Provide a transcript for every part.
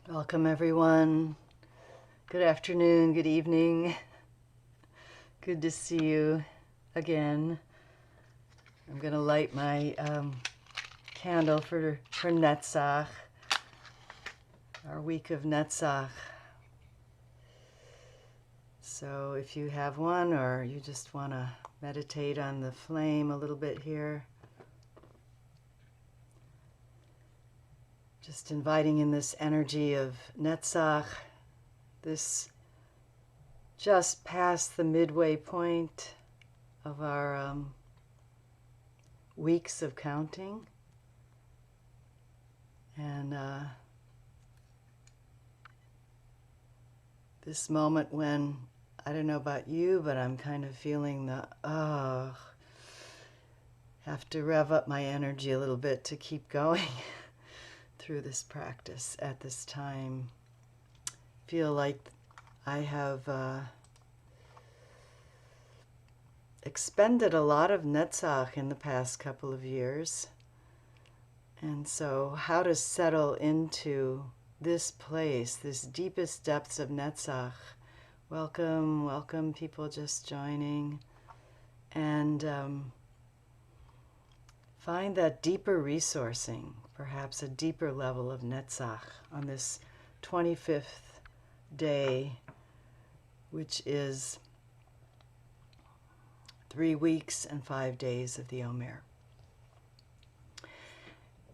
Welcome, everyone. Good afternoon, good evening. Good to see you again. I'm going to light my candle for Netzach, our week of Netzach. So if you have one or you just want to meditate on the flame a little bit here, just inviting in this energy of Netzach, this just past the midway point of our weeks of counting. And this moment when, I don't know about you, but I'm kind of feeling have to rev up my energy a little bit to keep going through this practice at this time. Feel like I have expended a lot of Netzach in the past couple of years. And so how to settle into this place, this deepest depths of Netzach. Welcome, welcome, people just joining. And find that deeper resourcing, perhaps a deeper level of Netzach on this 25th day, which is 3 weeks and 5 days of the Omer.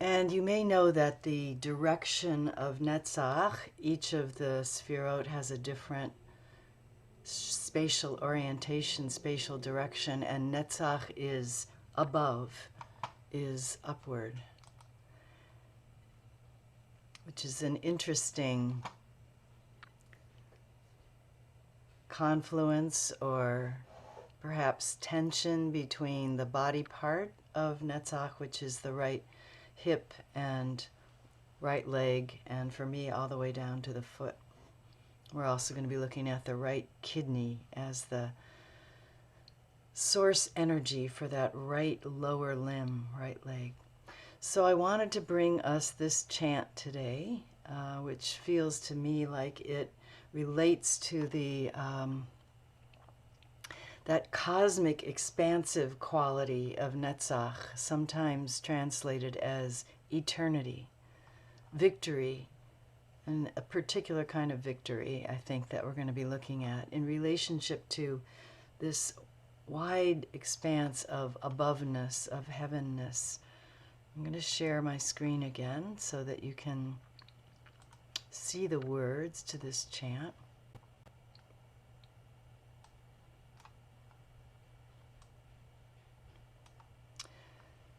And you may know that the direction of Netzach, each of the Sefirot has a different spatial orientation, spatial direction, and Netzach is above, is upward, which is an interesting confluence or perhaps tension between the body part of Netzach, which is the right hip and right leg, and for me all the way down to the foot. We're also going to be looking at the right kidney as the source energy for that right lower limb, right leg. So I wanted to bring us this chant today, which feels to me like it relates to the that cosmic expansive quality of Netzach, sometimes translated as eternity, victory, and a particular kind of victory, I think, that we're going to be looking at in relationship to this wide expanse of aboveness, of heavenness. I'm going to share my screen again so that you can see the words to this chant.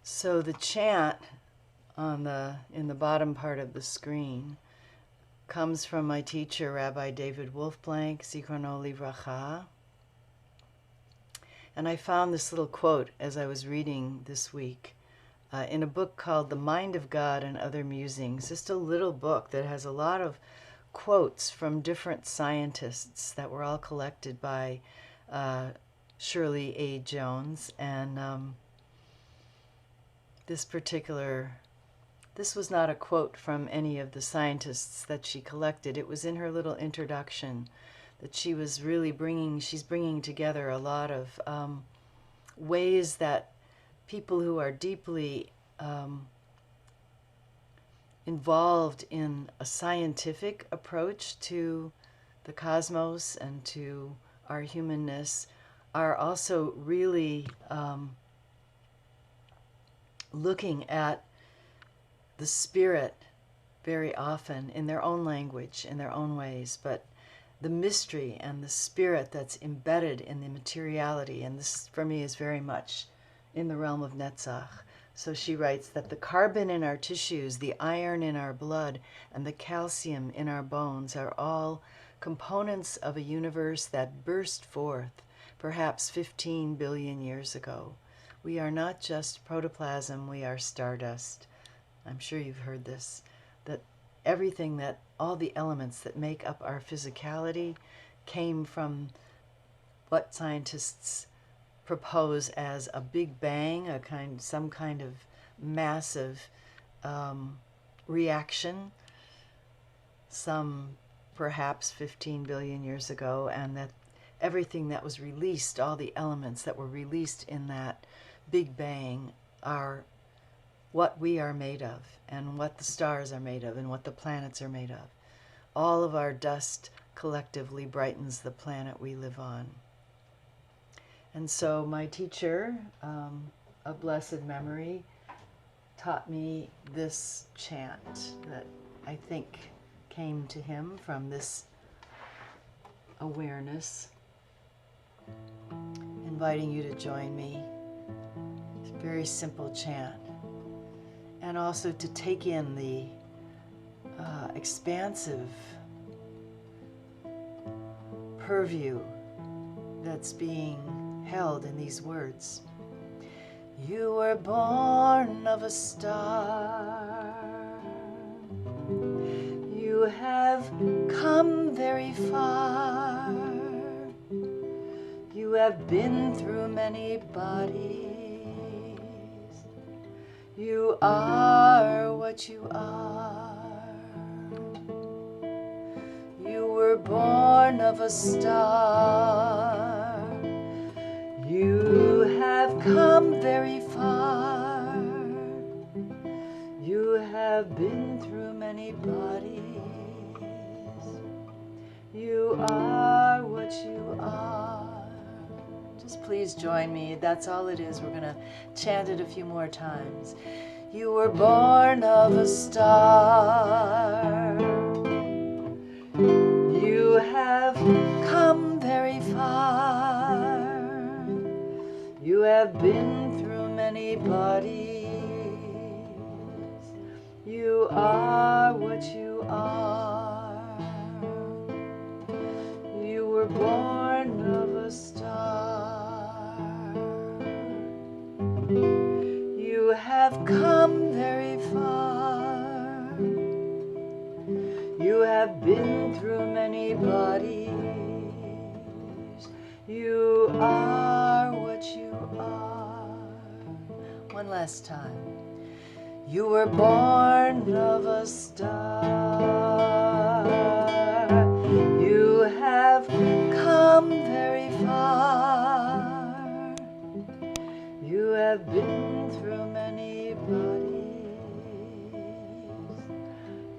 So the chant in the bottom part of the screen comes from my teacher, Rabbi David Wolfblank, Zichrono Livracha. And I found this little quote as I was reading this week in a book called The Mind of God and Other Musings, just a little book that has a lot of quotes from different scientists that were all collected by Shirley A. Jones. And this was not a quote from any of the scientists that she collected. It was in her little introduction that she was really she's bringing together a lot of ways that people who are deeply involved in a scientific approach to the cosmos and to our humanness are also really looking at the spirit very often in their own language, in their own ways, but the mystery and the spirit that's embedded in the materiality, and this for me is very much in the realm of Netzach. So she writes that the carbon in our tissues, the iron in our blood, and the calcium in our bones are all components of a universe that burst forth perhaps 15 billion years ago. We are not just protoplasm, we are stardust. I'm sure you've heard this, that everything that, all the elements that make up our physicality came from what scientists propose as a big bang, some kind of massive reaction, some perhaps 15 billion years ago, and that everything that was released, all the elements that were released in that Big Bang, are what we are made of, and what the stars are made of, and what the planets are made of. All of our dust collectively brightens the planet we live on. And so my teacher, of blessed memory, taught me this chant that I think came to him from this awareness, inviting you to join me. It's a very simple chant. And also to take in the expansive purview that's being held in these words. You were born of a star. You have come very far. You have been through many bodies. You are what you are. You were born of a star. You have come very far. You have been through many bodies. You are what you are. Just please join me. That's all it is. We're going to chant it a few more times. You were born of a star. You have come very far. You have been through many bodies. You are what you are. You were born of a star. You have come very far. You have been through many bodies. You are what you are. One last time. You were born of a star. You have come very far. You have been through many bodies.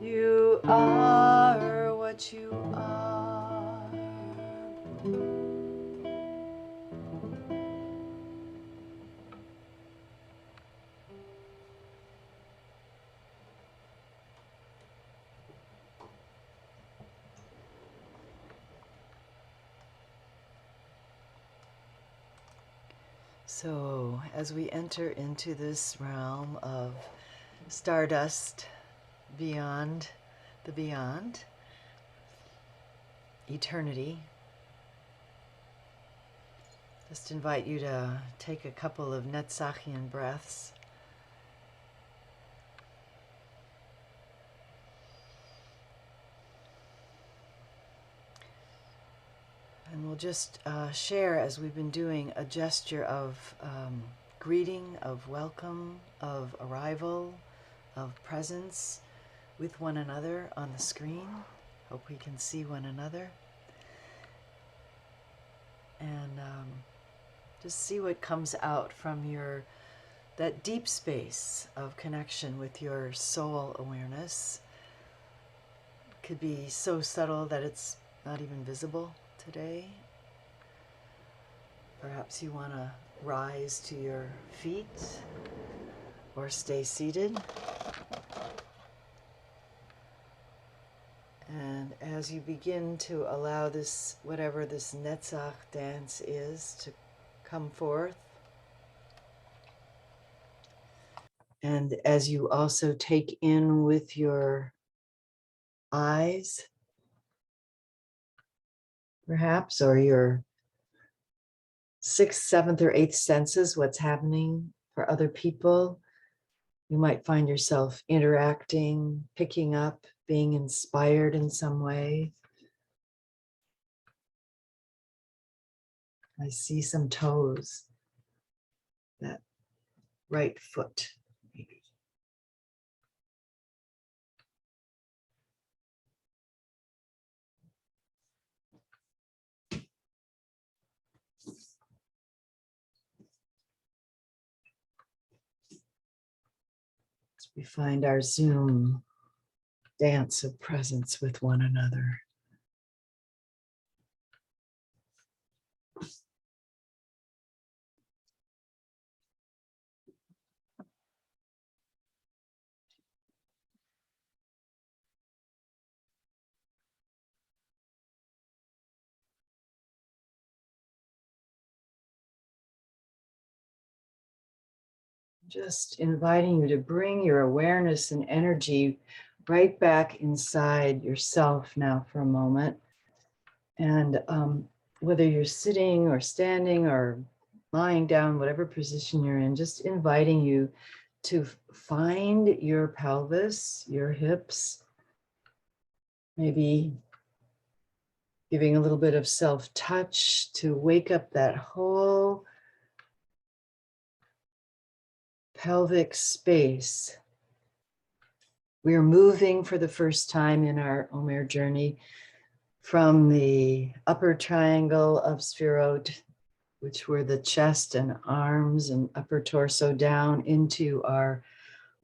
You are what you are. So, as we enter into this realm of stardust beyond the beyond, eternity, just invite you to take a couple of Netzachian breaths. And we'll just share, as we've been doing, a gesture of greeting, of welcome, of arrival, of presence with one another on the screen. Hope we can see one another. And just see what comes out from that deep space of connection with your soul awareness. It could be so subtle that it's not even visible today. Perhaps you want to rise to your feet or stay seated. And as you begin to allow this, whatever this Netzach dance is, to come forth, and as you also take in with your eyes, perhaps, or your sixth, seventh, or eighth senses, what's happening for other people, you might find yourself interacting, picking up, being inspired in some way. I see some toes, that right foot, maybe. We find our Zoom dance of presence with one another. Just inviting you to bring your awareness and energy right back inside yourself now for a moment. And whether you're sitting or standing or lying down, whatever position you're in, just inviting you to find your pelvis, your hips, maybe giving a little bit of self-touch to wake up that whole pelvic space. We are moving for the first time in our Omer journey from the upper triangle of Sphirot, which were the chest and arms and upper torso, down into our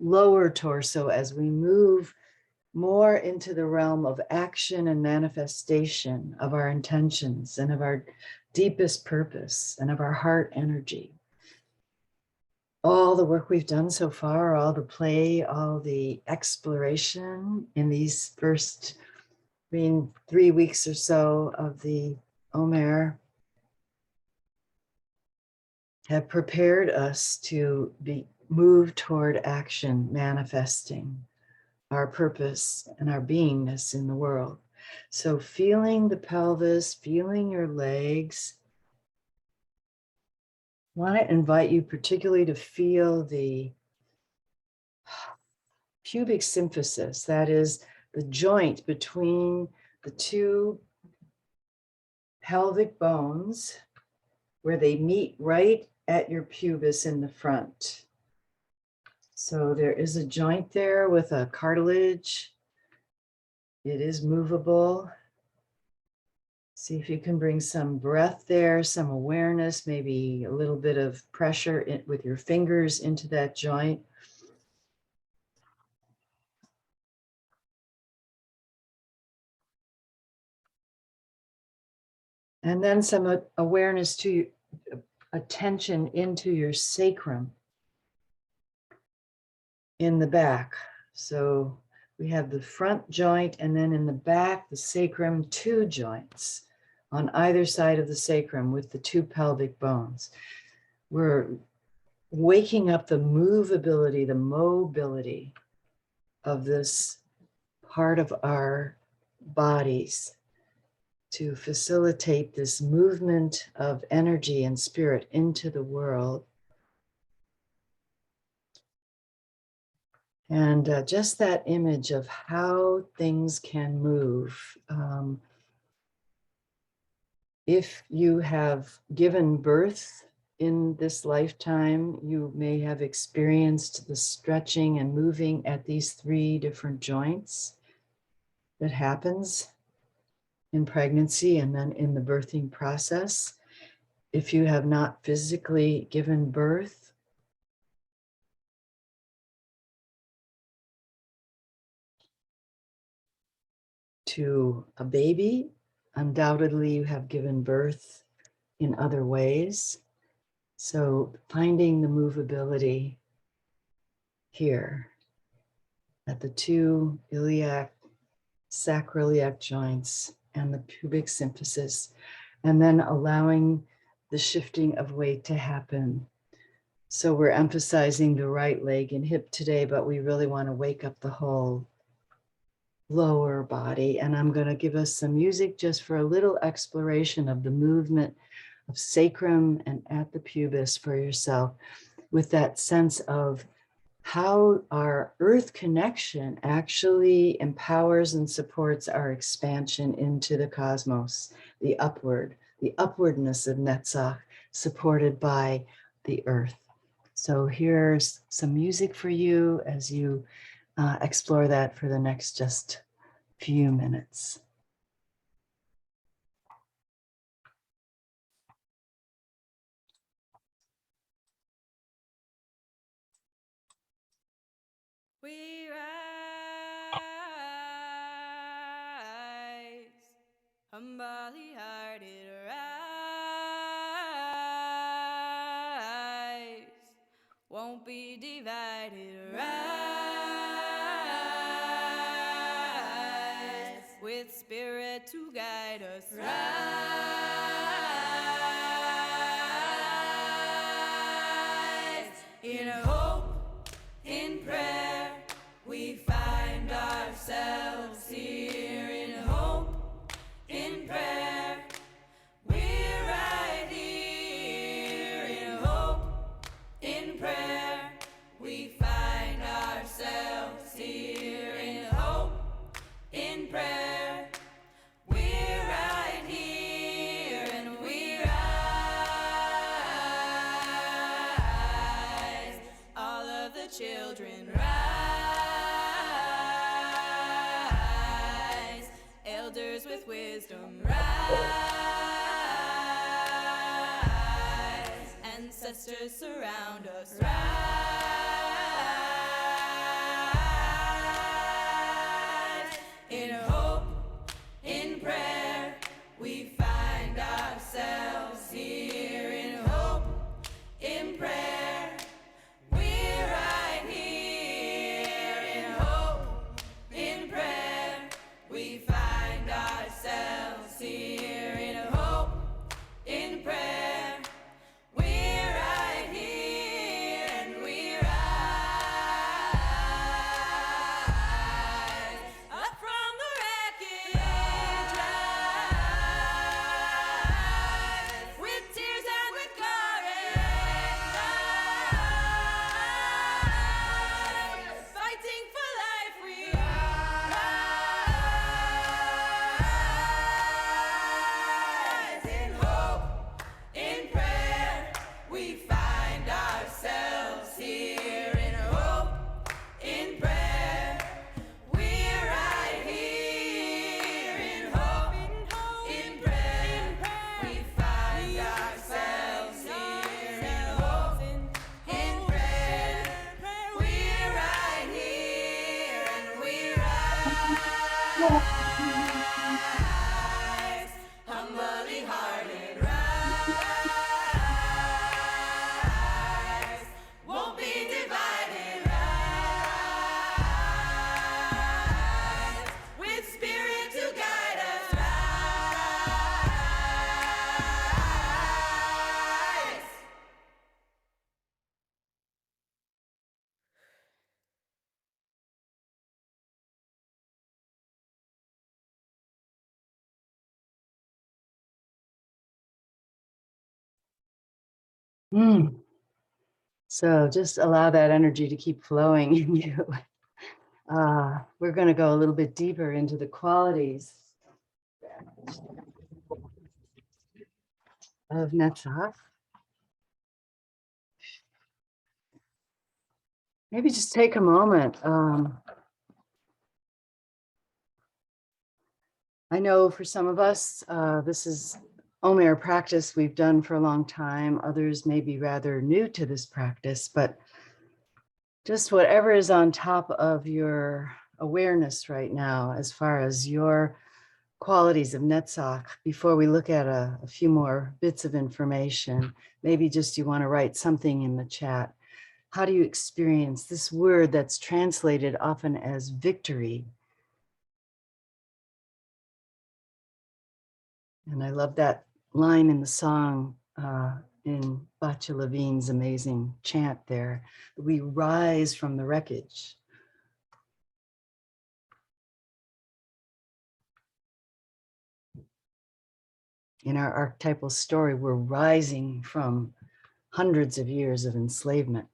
lower torso as we move more into the realm of action and manifestation of our intentions and of our deepest purpose and of our heart energy. All the work we've done so far, all the play, all the exploration in these first 3 weeks or so of the Omer have prepared us to be moved toward action, manifesting our purpose and our beingness in the world. So feeling the pelvis, feeling your legs. I want to invite you particularly to feel the pubic symphysis, that is the joint between the two pelvic bones where they meet right at your pubis in the front. So there is a joint there with a cartilage. It is movable. See if you can bring some breath there, some awareness, maybe a little bit of pressure with your fingers into that joint. And then some awareness to attention into your sacrum in the back. So we have the front joint, and then in the back, the sacrum, 2 joints on either side of the sacrum with the 2 pelvic bones. We're waking up the movability, the mobility of this part of our bodies to facilitate this movement of energy and spirit into the world. And just that image of how things can move. If you have given birth in this lifetime, you may have experienced the stretching and moving at these 3 different joints that happens in pregnancy and then in the birthing process. If you have not physically given birth, to a baby, undoubtedly you have given birth in other ways. So finding the movability here at the 2 iliac, sacroiliac joints and the pubic symphysis, and then allowing the shifting of weight to happen. So we're emphasizing the right leg and hip today, but we really want to wake up the whole lower body. And I'm going to give us some music just for a little exploration of the movement of sacrum and at the pubis for yourself, with that sense of how our earth connection actually empowers and supports our expansion into the cosmos, the upwardness of Netzach, supported by the earth. So here's some music for you as you explore that for the next just few minutes. We rise, humbly hearted rise, won't be divided rise, with spirit to guide us rise, in hope, in prayer, we find ourselves here. In hope, in prayer, we're right here. In hope, in prayer, we find ourselves here. In hope, in prayer, we're right here, and we rise. All of the children rise. Elders with wisdom rise. Ancestors surround us rise. In hope, in prayer, we find ourselves here. In hope, in prayer, we're right here. In hope, in prayer, we find ourselves here. In hope, in prayer, we're right here, and we rise up from the wreckage, rise with tears and with courage, rise fighting for life. We rise in hope, in prayer, we find ourselves here. In hope, in prayer, we're right here. In hope, in prayer, we find ourselves here. In hope, in prayer, we're right here, and we rise, humbly hearted rise, won't be divided rise, with spirit to guide us rise. So just allow that energy to keep flowing in you. We're going to go a little bit deeper into the qualities of Netzach. Maybe just take a moment. I know for some of us, this is Omer practice we've done for a long time. Others may be rather new to this practice, but just whatever is on top of your awareness right now, as far as your qualities of Netzach, before we look at a few more bits of information, maybe just you want to write something in the chat. How do you experience this word that's translated often as victory? And I love that line in the song in Bacha Levine's amazing chant there. We rise from the wreckage. In our archetypal story, we're rising from hundreds of years of enslavement.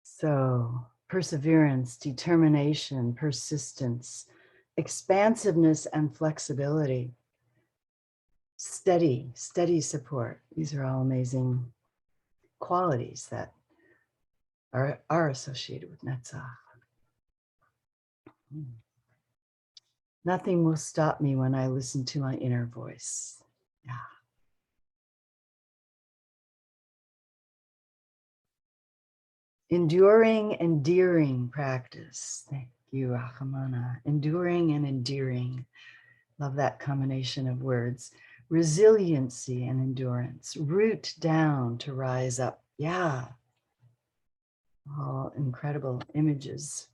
So perseverance, determination, persistence, expansiveness, and flexibility. Steady support. These are all amazing qualities that are associated with Netzach. Nothing will stop me when I listen to my inner voice. Yeah. enduring, endearing practice. Thank you, Rachamana. Enduring and endearing. Love that combination of words. Resiliency and endurance. Root down to rise up. Yeah. All incredible images.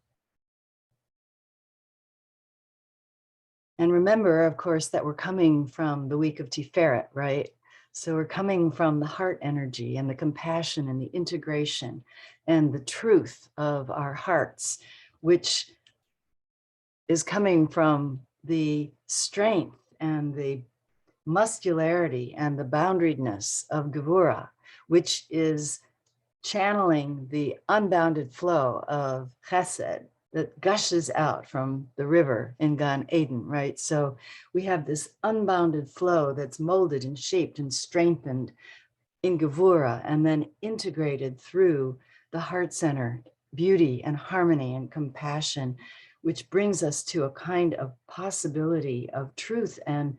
And remember, of course, that we're coming from the week of Tiferet, right? So we're coming from the heart energy and the compassion and the integration and the truth of our hearts, which is coming from the strength and the muscularity and the boundariedness of Gevura, which is channeling the unbounded flow of chesed that gushes out from the river in Gan Eden, right? So we have this unbounded flow that's molded and shaped and strengthened in Gevura and then integrated through the heart center, beauty and harmony and compassion, which brings us to a kind of possibility of truth and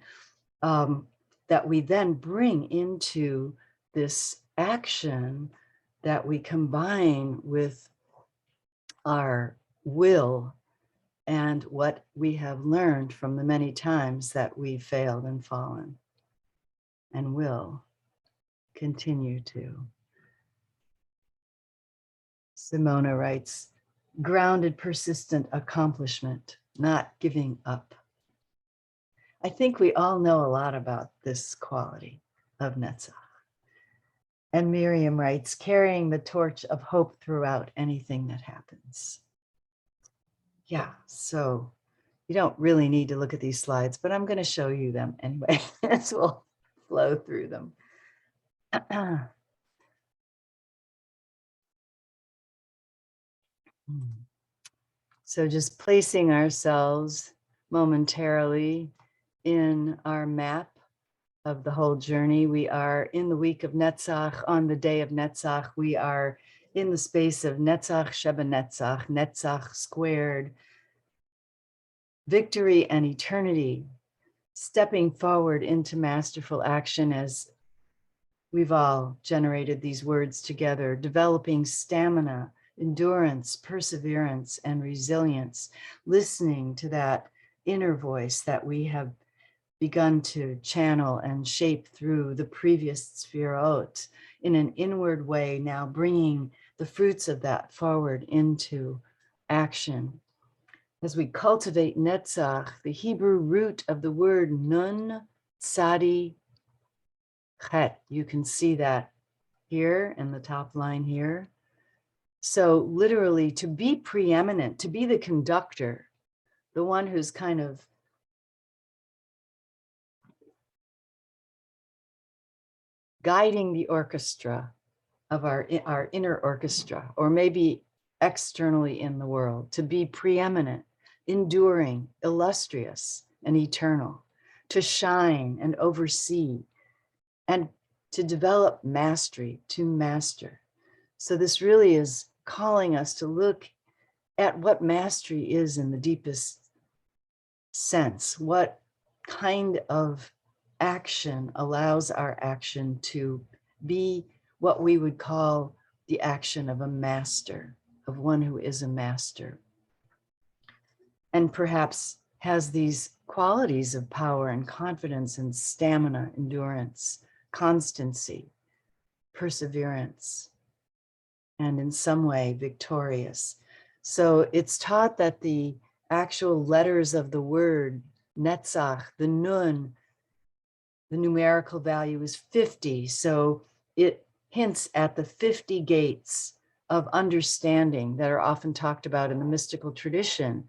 that we then bring into this action that we combine with our will and what we have learned from the many times that we've failed and fallen and will continue to. Simona writes, grounded, persistent accomplishment, not giving up. I think we all know a lot about this quality of Netzach. And Miriam writes, carrying the torch of hope throughout anything that happens. Yeah, so you don't really need to look at these slides, but I'm going to show you them anyway, as we'll flow through them. So just placing ourselves momentarily in our map of the whole journey. We are in the week of Netzach. On the day of Netzach, we are in the space of Netzach Sheba Netzach, Netzach squared, victory and eternity, stepping forward into masterful action as we've all generated these words together, developing stamina, endurance, perseverance, and resilience, listening to that inner voice that we have begun to channel and shape through the previous Sfirot in an inward way, now bringing the fruits of that forward into action. As we cultivate Netzach, the Hebrew root of the word Nun, Tzadi, Chet, you can see that here in the top line here. So literally to be preeminent, to be the conductor, the one who's kind of guiding the orchestra of our inner orchestra, or maybe externally in the world, to be preeminent, enduring, illustrious, and eternal, to shine and oversee, and to develop mastery, to master. So this really is calling us to look at what mastery is in the deepest sense. What kind of action allows our action to be what we would call the action of a master, of one who is a master, and perhaps has these qualities of power and confidence and stamina, endurance, constancy, perseverance, and in some way victorious. So it's taught that the actual letters of the word Netzach, the Nun, the numerical value is 50. So it hints at the 50 gates of understanding that are often talked about in the mystical tradition,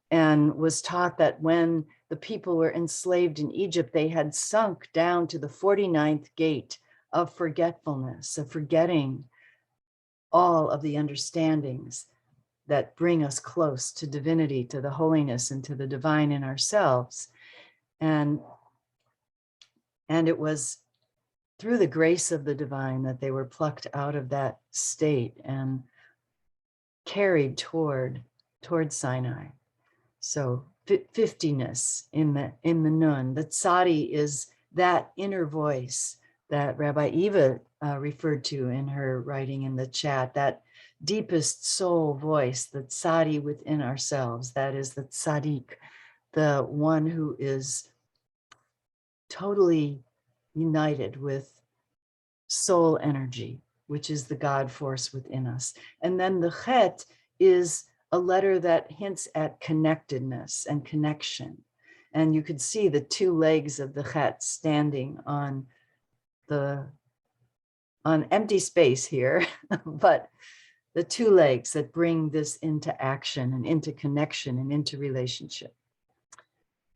and was taught that when the people were enslaved in Egypt, they had sunk down to the 49th gate of forgetfulness, of forgetting all of the understandings that bring us close to divinity, to the holiness, and to the divine in ourselves. And it was through the grace of the divine that they were plucked out of that state and carried toward Sinai. So 50ness in the Nun. The Tzadi is that inner voice that Rabbi Eva referred to in her writing in the chat, that deepest soul voice, the tzadi within ourselves. That is the tzaddik, the one who is totally united with soul energy, which is the God force within us. And then the chet is a letter that hints at connectedness and connection. And you could see the two legs of the chet standing on empty space here, but the two legs that bring this into action and into connection and into relationship.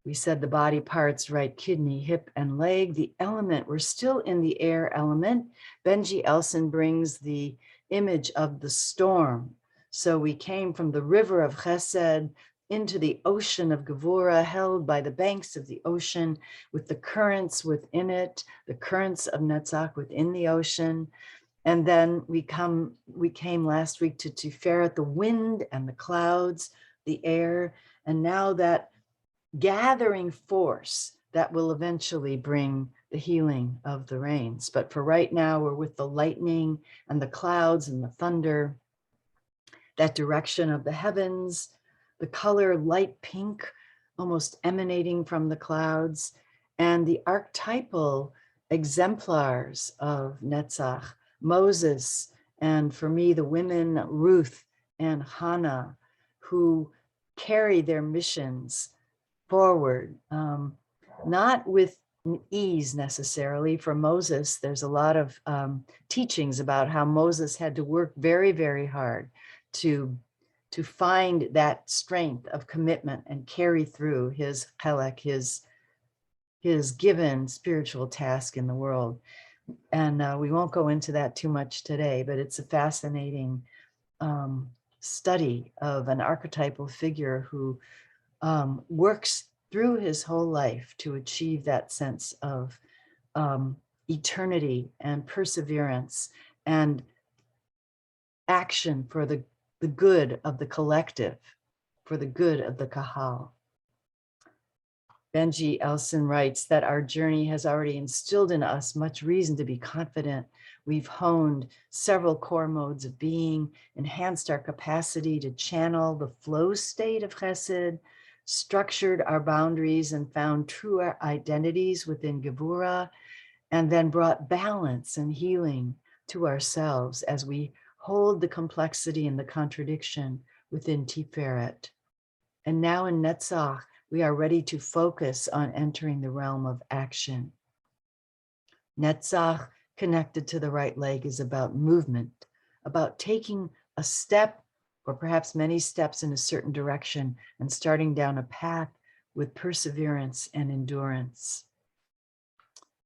We said the body parts, right kidney, hip, and leg. The element, we're still in the air element. Benji Elson brings the image of the storm. So we came from the river of Chesed into the ocean of Gevurah, held by the banks of the ocean with the currents within it, the currents of Netzach within the ocean. And then we came last week to Tiferet, the wind and the clouds, the air, and now that gathering force that will eventually bring the healing of the rains. But for right now, we're with the lightning and the clouds and the thunder, that direction of the heavens, the color light pink, almost emanating from the clouds, and the archetypal exemplars of Netzach, Moses, and for me, the women, Ruth and Hannah, who carry their missions forward, not with ease necessarily. For Moses, there's a lot of teachings about how Moses had to work very, very hard to find that strength of commitment and carry through his chelek, his given spiritual task in the world. And we won't go into that too much today, but it's a fascinating study of an archetypal figure who works through his whole life to achieve that sense of eternity and perseverance and action for the good of the collective, for the good of the kahal. Benji Elson writes that our journey has already instilled in us much reason to be confident. We've honed several core modes of being, enhanced our capacity to channel the flow state of chesed, structured our boundaries and found truer identities within Gevurah, and then brought balance and healing to ourselves as we hold the complexity and the contradiction within Tiferet. And now in Netzach, we are ready to focus on entering the realm of action. Netzach, connected to the right leg, is about movement, about taking a step or perhaps many steps in a certain direction and starting down a path with perseverance and endurance.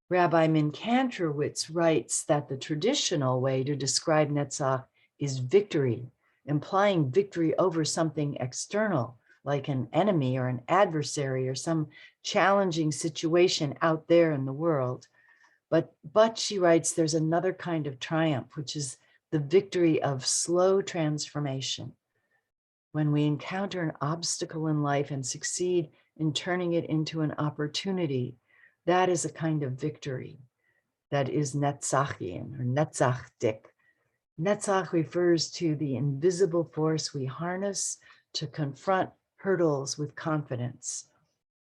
Rabbi Minkantrowitz writes that the traditional way to describe Netzach is victory, implying victory over something external, like an enemy or an adversary or some challenging situation out there in the world. But she writes, there's another kind of triumph, which is the victory of slow transformation. When we encounter an obstacle in life and succeed in turning it into an opportunity, that is a kind of victory that is Netzachian or Netzachdik. Netzach refers to the invisible force we harness to confront hurdles with confidence.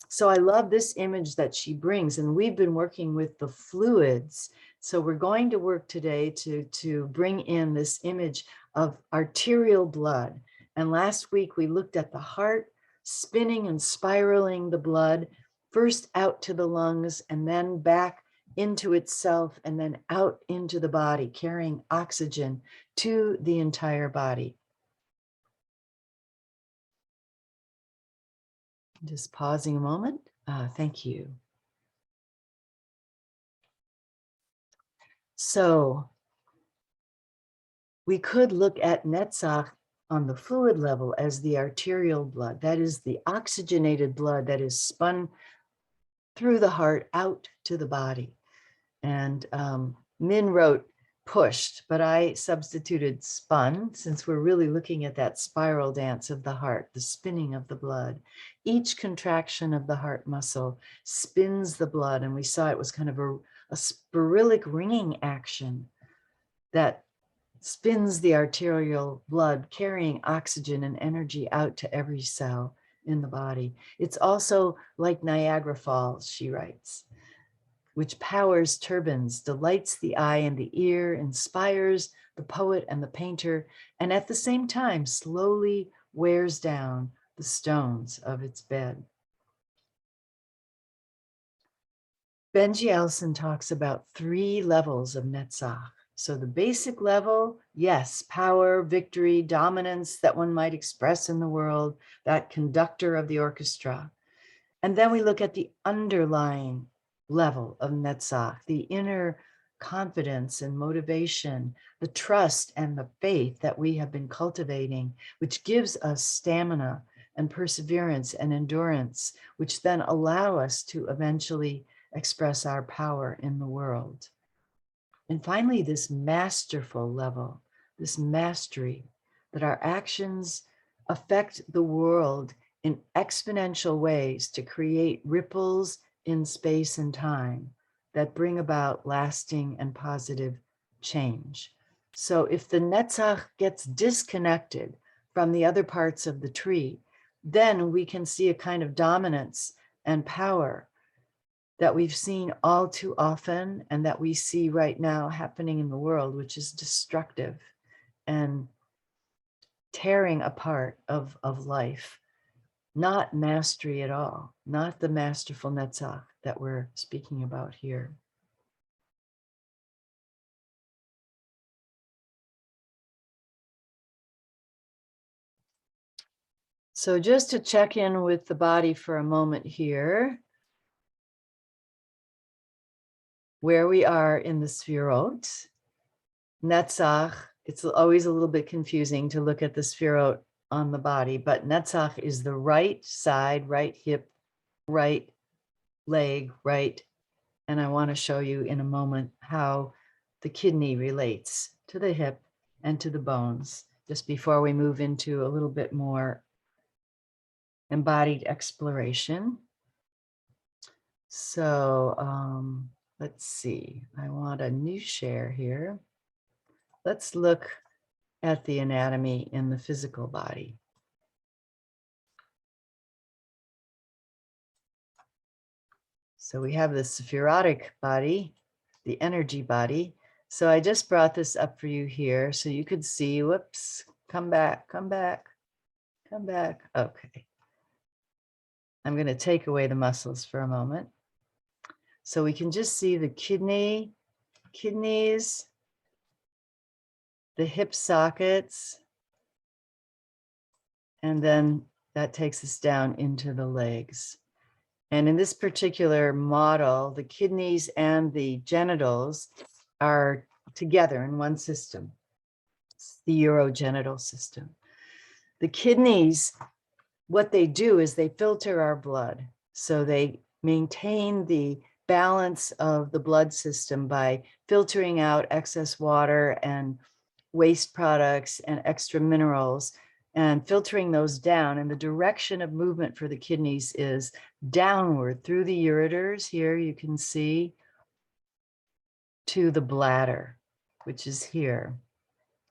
So I love this image that she brings, and we've been working with the fluids. So we're going to work today to bring in this image of arterial blood. And last week we looked at the heart spinning and spiraling the blood, first out to the lungs and then back into itself and then out into the body, carrying oxygen to the entire body. Just pausing a moment. Thank you. So we could look at Netzach on the fluid level as the arterial blood. That is the oxygenated blood that is spun through the heart out to the body. And Min wrote pushed, but I substituted spun, since we're really looking at that spiral dance of the heart, the spinning of the blood. Each contraction of the heart muscle spins the blood, and we saw it was kind of a sporullic ringing action that spins the arterial blood, carrying oxygen and energy out to every cell in the body. It's also like Niagara Falls, she writes, which powers turbines, delights the eye and the ear, inspires the poet and the painter, and at the same time slowly wears down the stones of its bed. Benji Elson talks about 3 levels of Netzach. So the basic level, yes, power, victory, dominance that one might express in the world, that conductor of the orchestra. And then we look at the underlying level of Netzach, the inner confidence and motivation, the trust and the faith that we have been cultivating, which gives us stamina and perseverance and endurance, which then allow us to eventually express our power in the world. And finally, this masterful level, this mastery, that our actions affect the world in exponential ways to create ripples in space and time that bring about lasting and positive change. So if the Netzach gets disconnected from the other parts of the tree, then we can see a kind of dominance and power that we've seen all too often and that we see right now happening in the world, which is destructive and tearing apart of life. Not mastery at all, not the masterful Netzach that we're speaking about here. So just to check in with the body for a moment here, where we are in the Sfirot, Netzach, it's always a little bit confusing to look at the Sfirot on the body, but Netzach is the right side, right hip, right leg, right. And I want to show you in a moment how the kidney relates to the hip and to the bones, just before we move into a little bit more embodied exploration. So let's see, I want a new share here. Let's look at the anatomy in the physical body. So we have the sephirotic body, the energy body. So I just brought this up for you here so you could see, whoops, come back, come back, come back. Okay. I'm going to take away the muscles for a moment. So we can just see the kidneys, the hip sockets, and then that takes us down into the legs. And in this particular model, the kidneys and the genitals are together in one system. It's the urogenital system. The kidneys, what they do is they filter our blood. So they maintain the balance of the blood system by filtering out excess water and waste products and extra minerals and filtering those down. And the direction of movement for the kidneys is downward through the ureters. Here you can see to the bladder, which is here.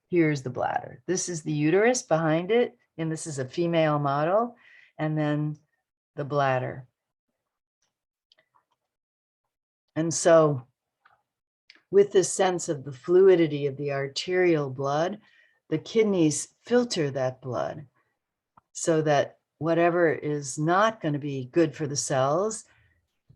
Here's the bladder. This is the uterus behind it. And this is a female model. And then the bladder. And so with this sense of the fluidity of the arterial blood, the kidneys filter that blood so that whatever is not going to be good for the cells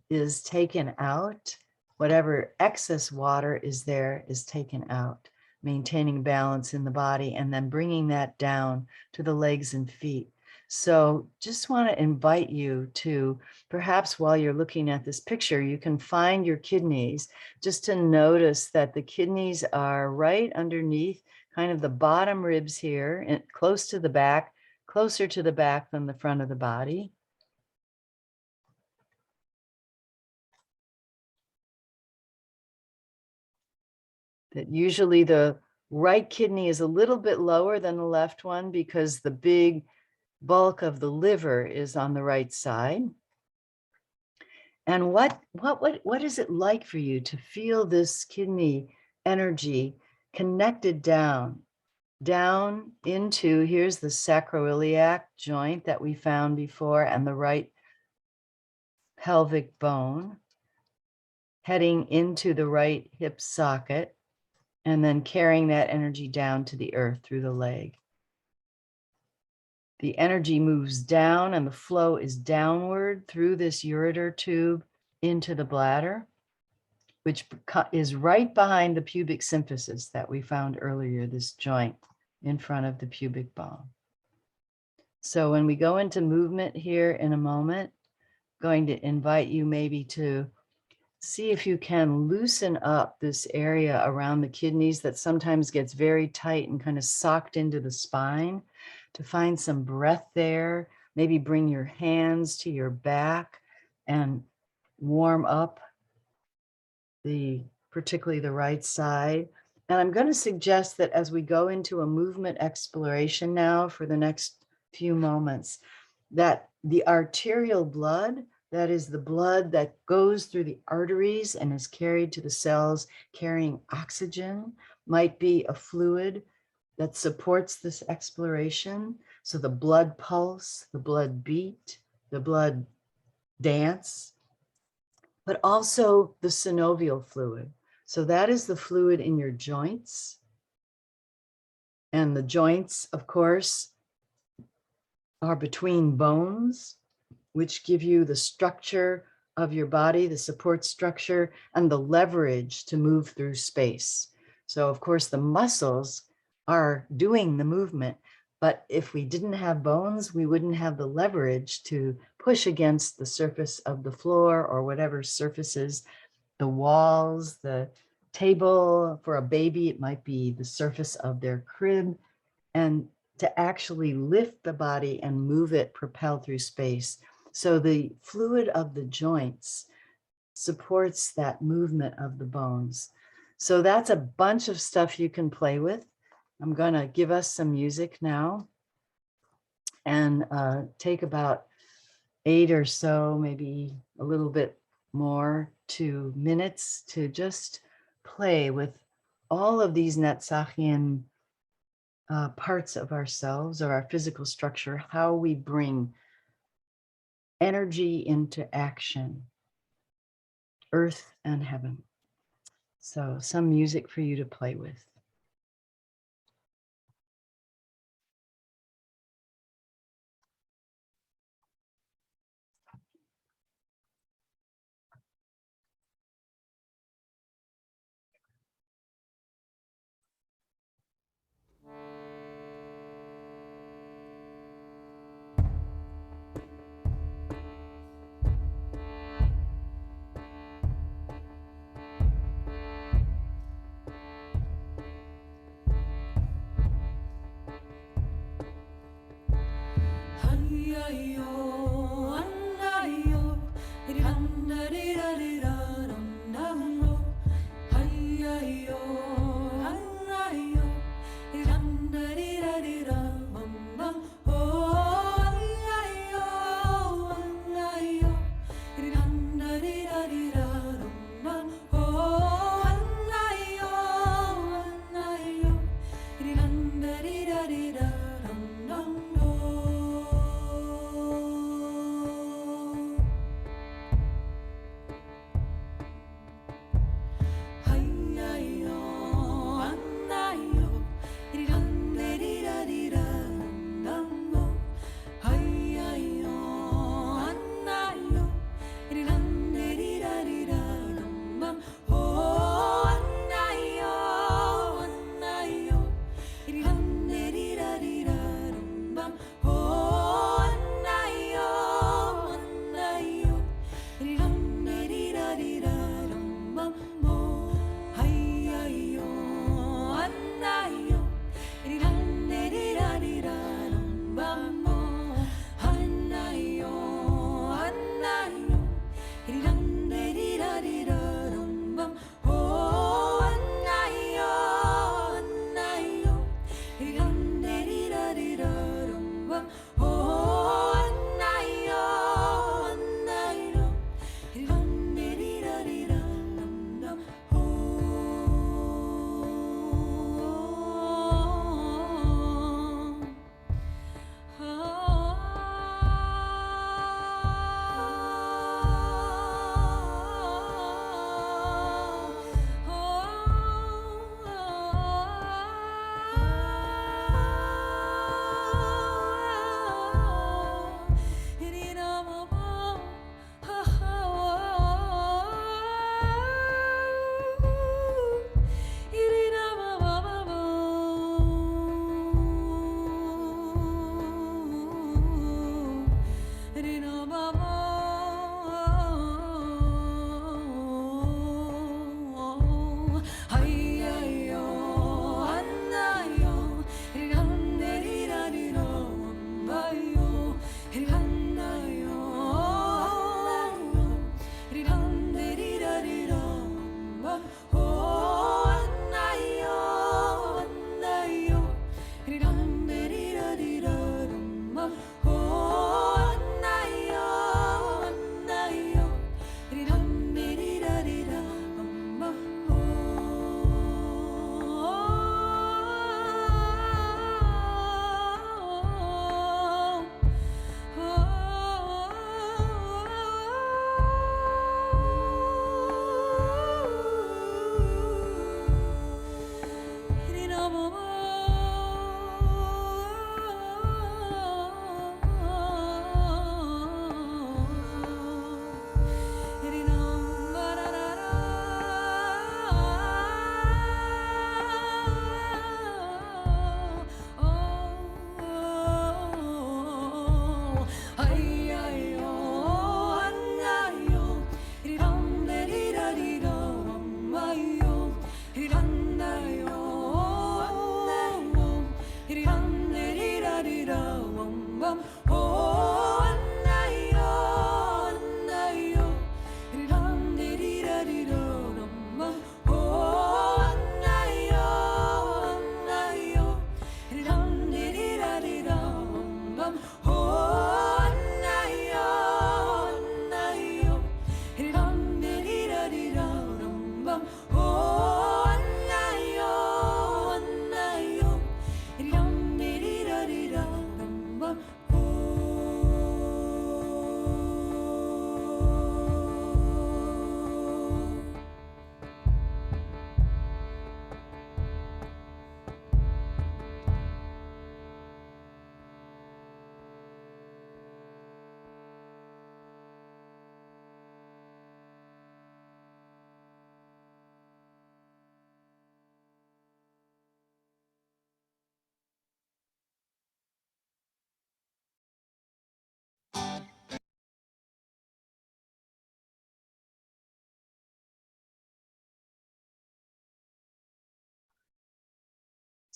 is taken out. Whatever excess water is there is taken out, maintaining balance in the body and then bringing that down to the legs and feet. So just want to invite you to, perhaps while you're looking at this picture, you can find your kidneys, just to notice that the kidneys are right underneath kind of the bottom ribs here and close to the back, closer to the back than the front of the body. That usually the right kidney is a little bit lower than the left one because the big bulk of the liver is on the right side. And what is it like for you to feel this kidney energy connected down into, here's the sacroiliac joint that we found before and the right pelvic bone, heading into the right hip socket, and then carrying that energy down to the earth through the leg. The energy moves down and the flow is downward through this ureter tube into the bladder, which is right behind the pubic symphysis that we found earlier, this joint in front of the pubic bone. So when we go into movement here in a moment, I'm going to invite you maybe to see if you can loosen up this area around the kidneys that sometimes gets very tight and kind of socked into the spine, to find some breath there. Maybe bring your hands to your back and warm up particularly the right side. And I'm going to suggest that as we go into a movement exploration now for the next few moments, that the arterial blood, that is the blood that goes through the arteries and is carried to the cells carrying oxygen, might be a fluid that supports this exploration. So the blood pulse, the blood beat, the blood dance, but also the synovial fluid. So that is the fluid in your joints. And the joints, of course, are between bones, which give you the structure of your body, the support structure, and the leverage to move through space. So, of course, the muscles are doing the movement, but if we didn't have bones, we wouldn't have the leverage to push against the surface of the floor or whatever surfaces, the walls, the table. For a baby, it might be the surface of their crib, and to actually lift the body and move it, propel through space. So the fluid of the joints supports that movement of the bones. So that's a bunch of stuff you can play with. I'm going to give us some music now and take about 8 or so, maybe a little bit more, 2 minutes to just play with all of these Netzachian parts of ourselves or our physical structure, how we bring energy into action, earth and heaven. So some music for you to play with.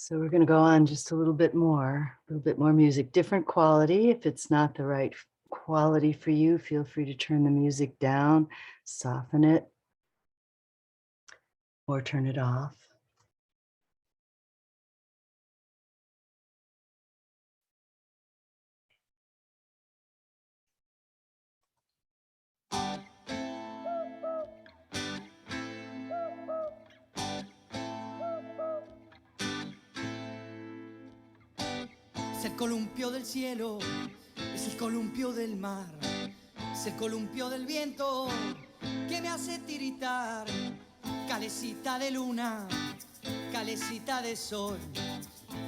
So we're going to go on just a little bit more music, different quality. If it's not the right quality for you, feel free to turn the music down, soften it, or turn it off. Es el columpio del cielo, es el columpio del mar, es el columpio del viento que me hace tiritar. Calecita de luna, calecita de sol,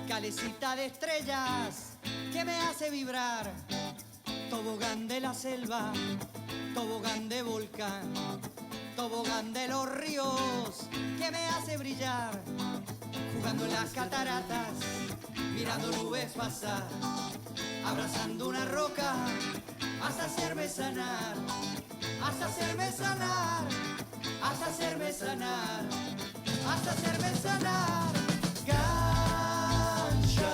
calecita de estrellas que me hace vibrar. Tobogán de la selva, tobogán de volcán, tobogán de los ríos que me hace brillar. Jugando en las cataratas, mirando nubes pasar, abrazando una roca, hasta hacerme sanar, hasta hacerme sanar, hasta hacerme sanar, hasta hacerme sanar. Gancha,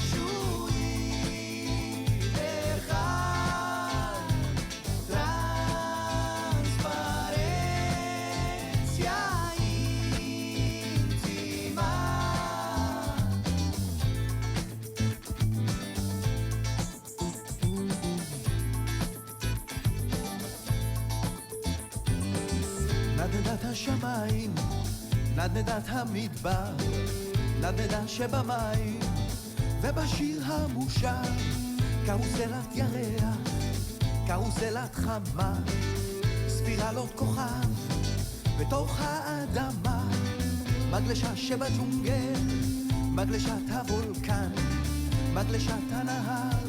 shui, dejar, transparencia íntima. נדנדת השמיים, נדנדת המדבר, נדנדה שבמים, ובשיר המושר, קרוסלת ירח, קרוסלת חמה, ספירלות כוכב, בתוך האדמה, מגלשה שבג'ונגל, מגלשת הוולקן, מגלשת הנהר,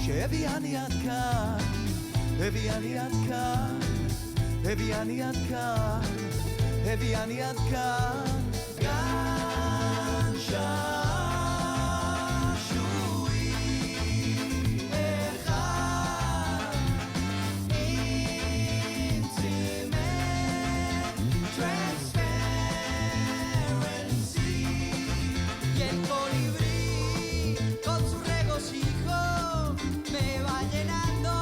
שהביאני עד כאן, הביאני עד כאן. הביאני עד כאן, הביאני עד כאן. גן שעשועים אחד, intimate transparency. Y el colibrí con su regocijo me va llenando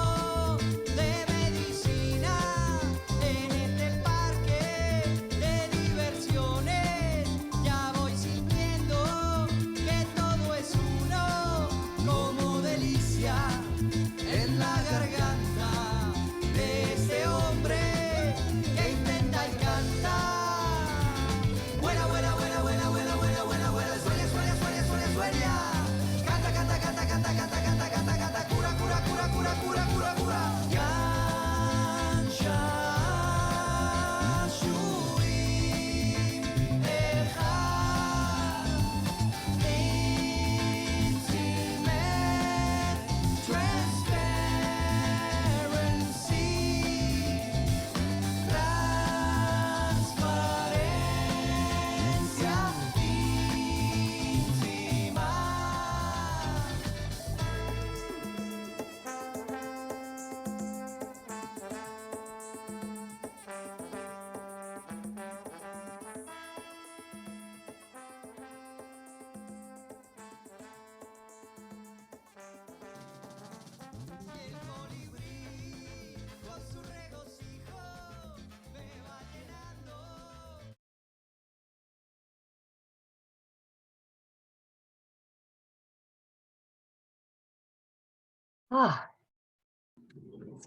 de medicina. En este parque de diversiones ya voy sintiendo que todo es uno, como delicia en la garganta de este hombre que intenta y canta. Vuela, vuela, vuela, vuela, vuela, vuela, vuela, vuela, sueña, sueña, sueña, sueña, sueña. Canta, canta, canta, canta, canta, canta, canta, canta, cura, cura, cura, cura, cura, cura, cura. Gancha.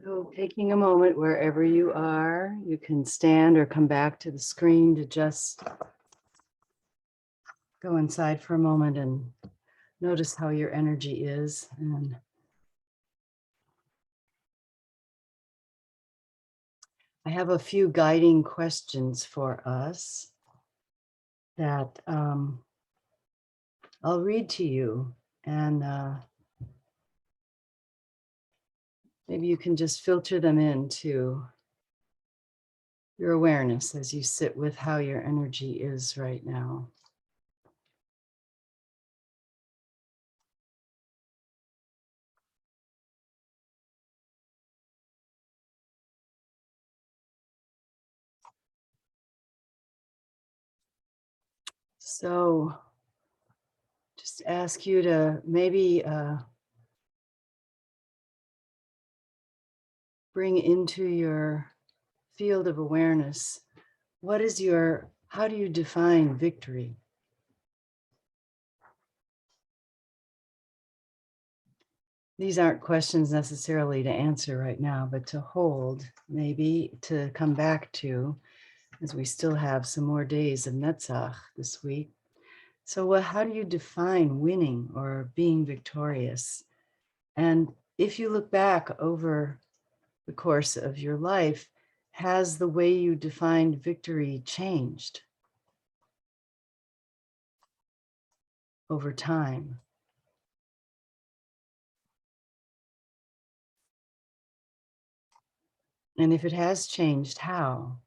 So taking a moment wherever you are, you can stand or come back to the screen to just go inside for a moment and notice how your energy is. And I have a few guiding questions for us that I'll read to you, and maybe you can just filter them into your awareness as you sit with how your energy is right now. So just ask you to maybe bring into your field of awareness, how do you define victory? These aren't questions necessarily to answer right now, but to hold, maybe to come back to, as we still have some more days of Netzach this week. So how do you define winning or being victorious? And if you look back over the course of your life, has the way you defined victory changed over time? And if it has changed, how?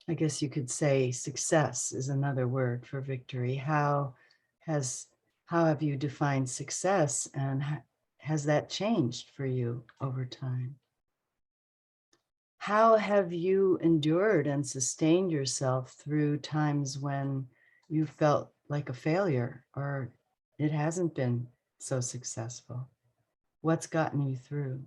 I guess you could say success is another word for victory. Has how have you defined success, and has that changed for you over time? How have you endured and sustained yourself through times when you felt like a failure or it hasn't been so successful? What's gotten you through?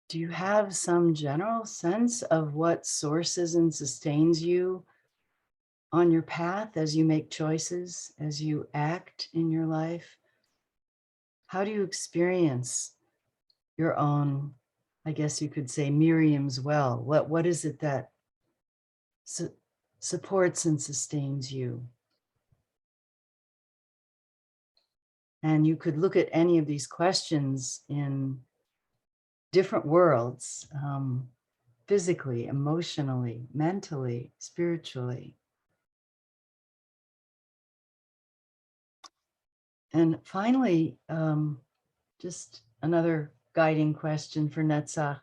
Do you have some general sense of what sources and sustains you on your path as you make choices, as you act in your life? How do you experience your own, I guess you could say, Miriam's well? What is it that supports and sustains you? And you could look at any of these questions in different worlds, physically, emotionally, mentally, spiritually. And finally, just another guiding question for Netzach.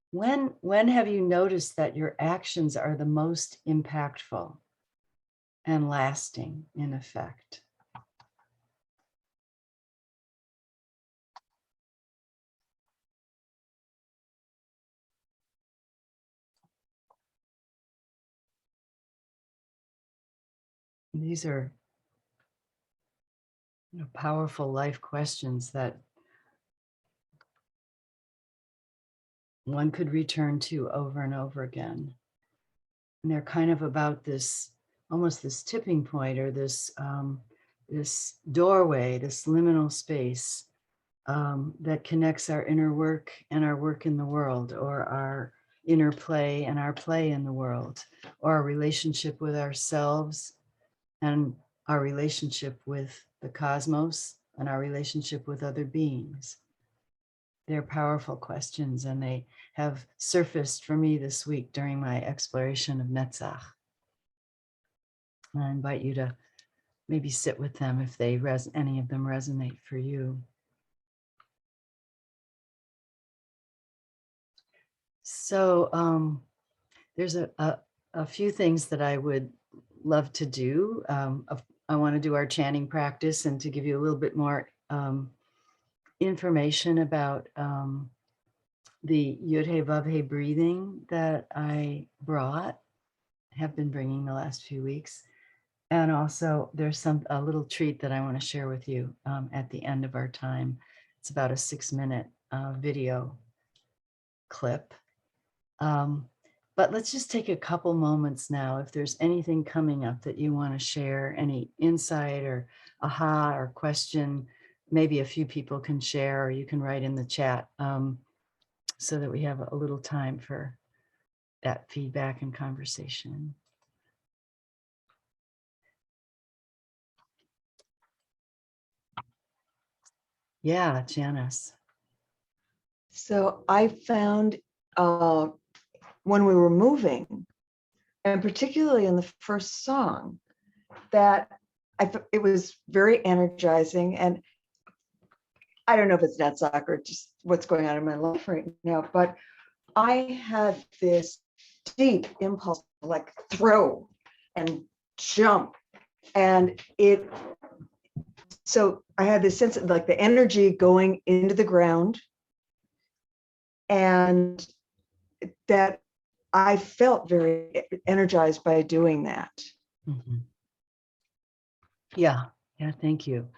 When have you noticed that your actions are the most impactful and lasting in effect? These are powerful life questions that one could return to over and over again. And they're kind of about this, almost this tipping point, or this doorway, this liminal space that connects our inner work and our work in the world, or our inner play and our play in the world, or our relationship with ourselves and our relationship with the cosmos and our relationship with other beings. They're powerful questions, and they have surfaced for me this week during my exploration of Netzach. And I invite you to maybe sit with them if any of them resonate for you. So there's a few things that I would love to do. I want to do our chanting practice, and to give you a little bit more information about the Yud-He Vav-He breathing that I have been bringing the last few weeks. And also there's a little treat that I want to share with you at the end of our time. It's about a 6-minute video clip. But let's just take a couple moments now. If there's anything coming up that you want to share, any insight or aha or question, maybe a few people can share, or you can write in the chat so that we have a little time for that feedback and conversation. Yeah, Janice. So I found when we were moving, and particularly in the first song, that it was very energizing. And I don't know if it's Netzach or just what's going on in my life right now, but I had this deep impulse to like throw and jump. And so I had this sense of like the energy going into the ground, and that I felt very energized by doing that. Mhm. Yeah, thank you.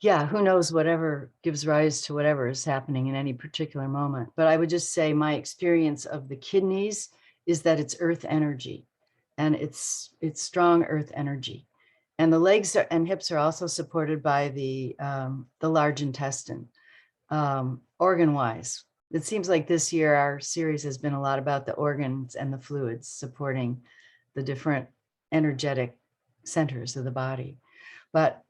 Yeah, who knows, whatever gives rise to whatever is happening in any particular moment. But I would just say my experience of the kidneys is that it's earth energy, and it's strong earth energy. And the legs and hips are also supported by the large intestine. Organ-wise, it seems like this year our series has been a lot about the organs and the fluids supporting the different energetic centers of the body. But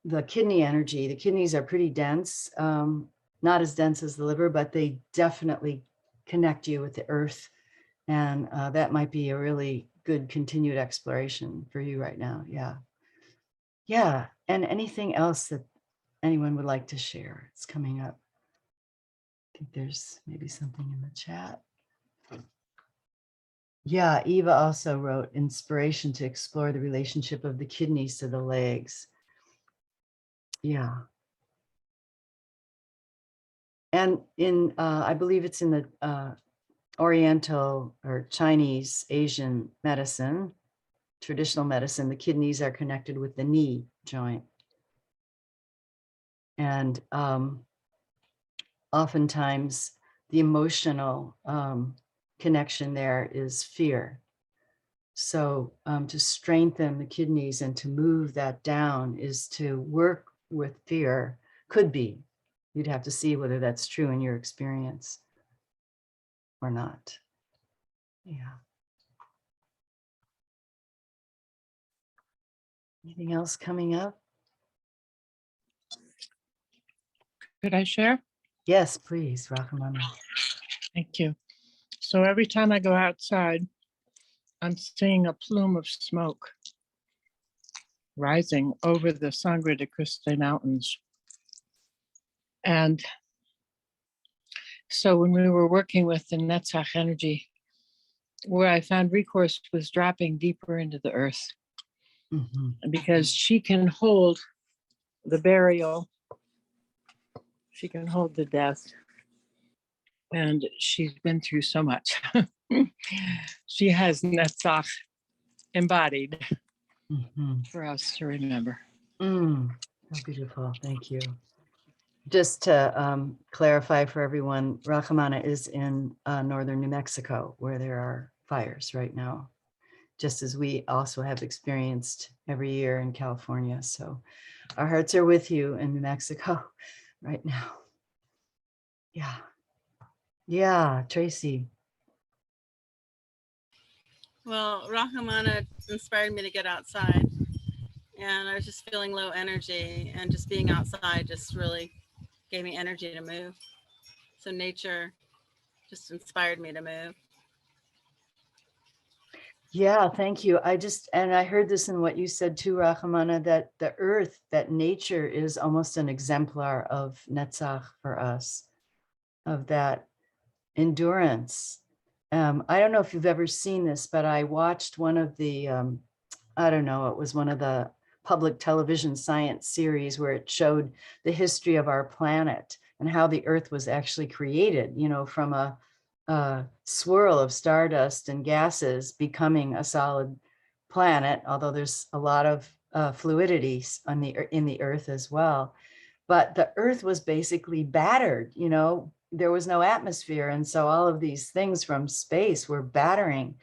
the kidney energy, the kidneys are pretty dense, not as dense as the liver, but they definitely connect you with the earth. And that might be a really good continued exploration for you right now. Yeah. Yeah. And anything else that anyone would like to share? It's coming up. I think there's maybe something in the chat. Yeah, Eva also wrote inspiration to explore the relationship of the kidneys to the legs. Yeah. And in, I believe it's in the Oriental or Chinese, Asian medicine, traditional medicine, the kidneys are connected with the knee joint. And oftentimes the emotional connection there is fear. So to strengthen the kidneys and to move that down is to work with fear. Could be. You'd have to see whether that's true in your experience or not. Yeah. Anything else coming up? Could I share? Yes, please, Rakamana. Thank you. So every time I go outside, I'm seeing a plume of smoke rising over the Sangre de Cristo Mountains. And so when we were working with the Netzach energy, where I found recourse was dropping deeper into the earth, because she can hold the burial, she can hold the death, and she's been through so much. She has Netzach embodied for us to remember. Oh, beautiful. Thank you. Just to clarify for everyone, Rachamana is in northern New Mexico, where there are fires right now, just as we also have experienced every year in California. So our hearts are with you in New Mexico right now. Yeah. Yeah, Tracy. Well, Rahmana inspired me to get outside, and I was just feeling low energy, and just being outside just really gave me energy to move. So nature just inspired me to move. Yeah, thank you. And I heard this in what you said too, Rachamana, that the earth, that nature is almost an exemplar of Netzach for us, of that endurance. I don't know if you've ever seen this, but I watched one of the, I don't know, it was one of the public television science series where it showed the history of our planet and how the earth was actually created, from a swirl of stardust and gases becoming a solid planet, although there's a lot of fluidity in the earth as well. But the earth was basically battered, there was no atmosphere. And so all of these things from space were battering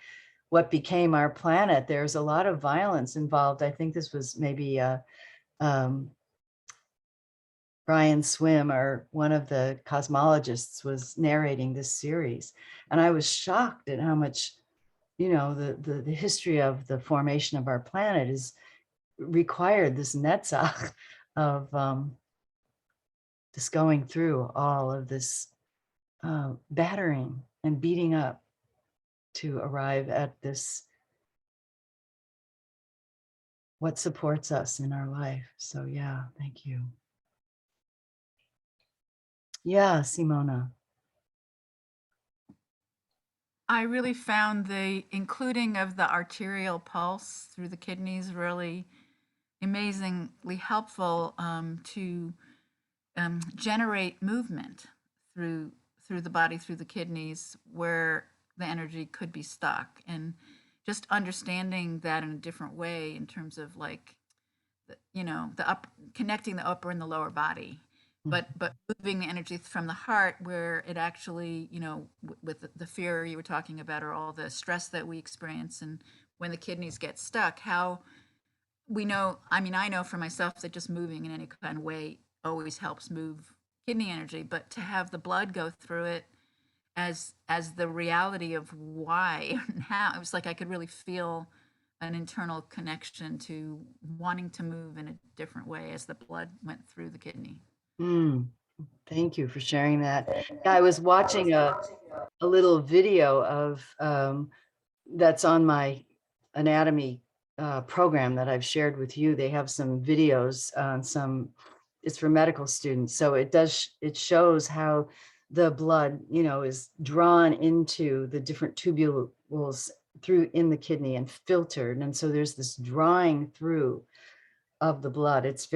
what became our planet. There's a lot of violence involved. I think this was maybe Brian Swim, or one of the cosmologists, was narrating this series. And I was shocked at how much, the history of the formation of our planet is required this netzach of just going through all of this battering and beating up to arrive at this, what supports us in our life. So yeah, thank you. Yeah, Simona. I really found the including of the arterial pulse through the kidneys really amazingly helpful to generate movement through the body, through the kidneys, where the energy could be stuck, and just understanding that in a different way in terms of like, the up connecting the upper and the lower body, but moving the energy from the heart where it actually, with the fear you were talking about, or all the stress that we experience, and when the kidneys get stuck, how we know, I mean, I know for myself that just moving in any kind of way always helps move kidney energy, but to have the blood go through it as the reality of why and how, it was like I could really feel an internal connection to wanting to move in a different way as the blood went through the kidney. Thank you for sharing that. Yeah, I was watching a little video of that's on my anatomy program that I've shared with you. They have some videos on it's for medical students. So it shows how the blood, is drawn into the different tubules through in the kidney and filtered. And so there's this drawing through of the blood. It's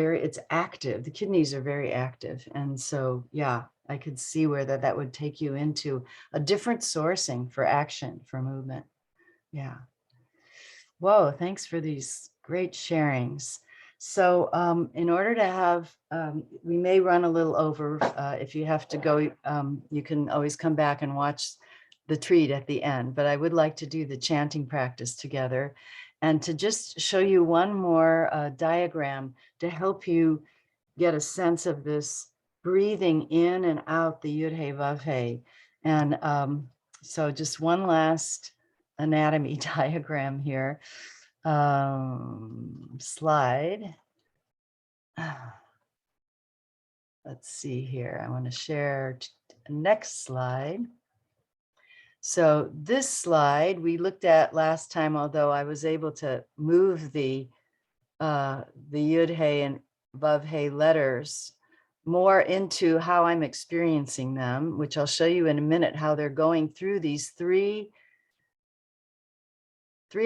active. The kidneys are very active. And so, yeah, I could see where that would take you into a different sourcing for action, for movement. Yeah. Whoa, thanks for these great sharings. So in order to have, we may run a little over. If you have to go, you can always come back and watch the treat at the end, but I would like to do the chanting practice together and to just show you one more diagram to help you get a sense of this breathing in and out the Yud He Vav He. And so just one last anatomy diagram here. Slide. Let's see here. I want to share next slide. So this slide we looked at last time, although I was able to move the Yud He and Vav He letters more into how I'm experiencing them, which I'll show you in a minute, how they're going through these three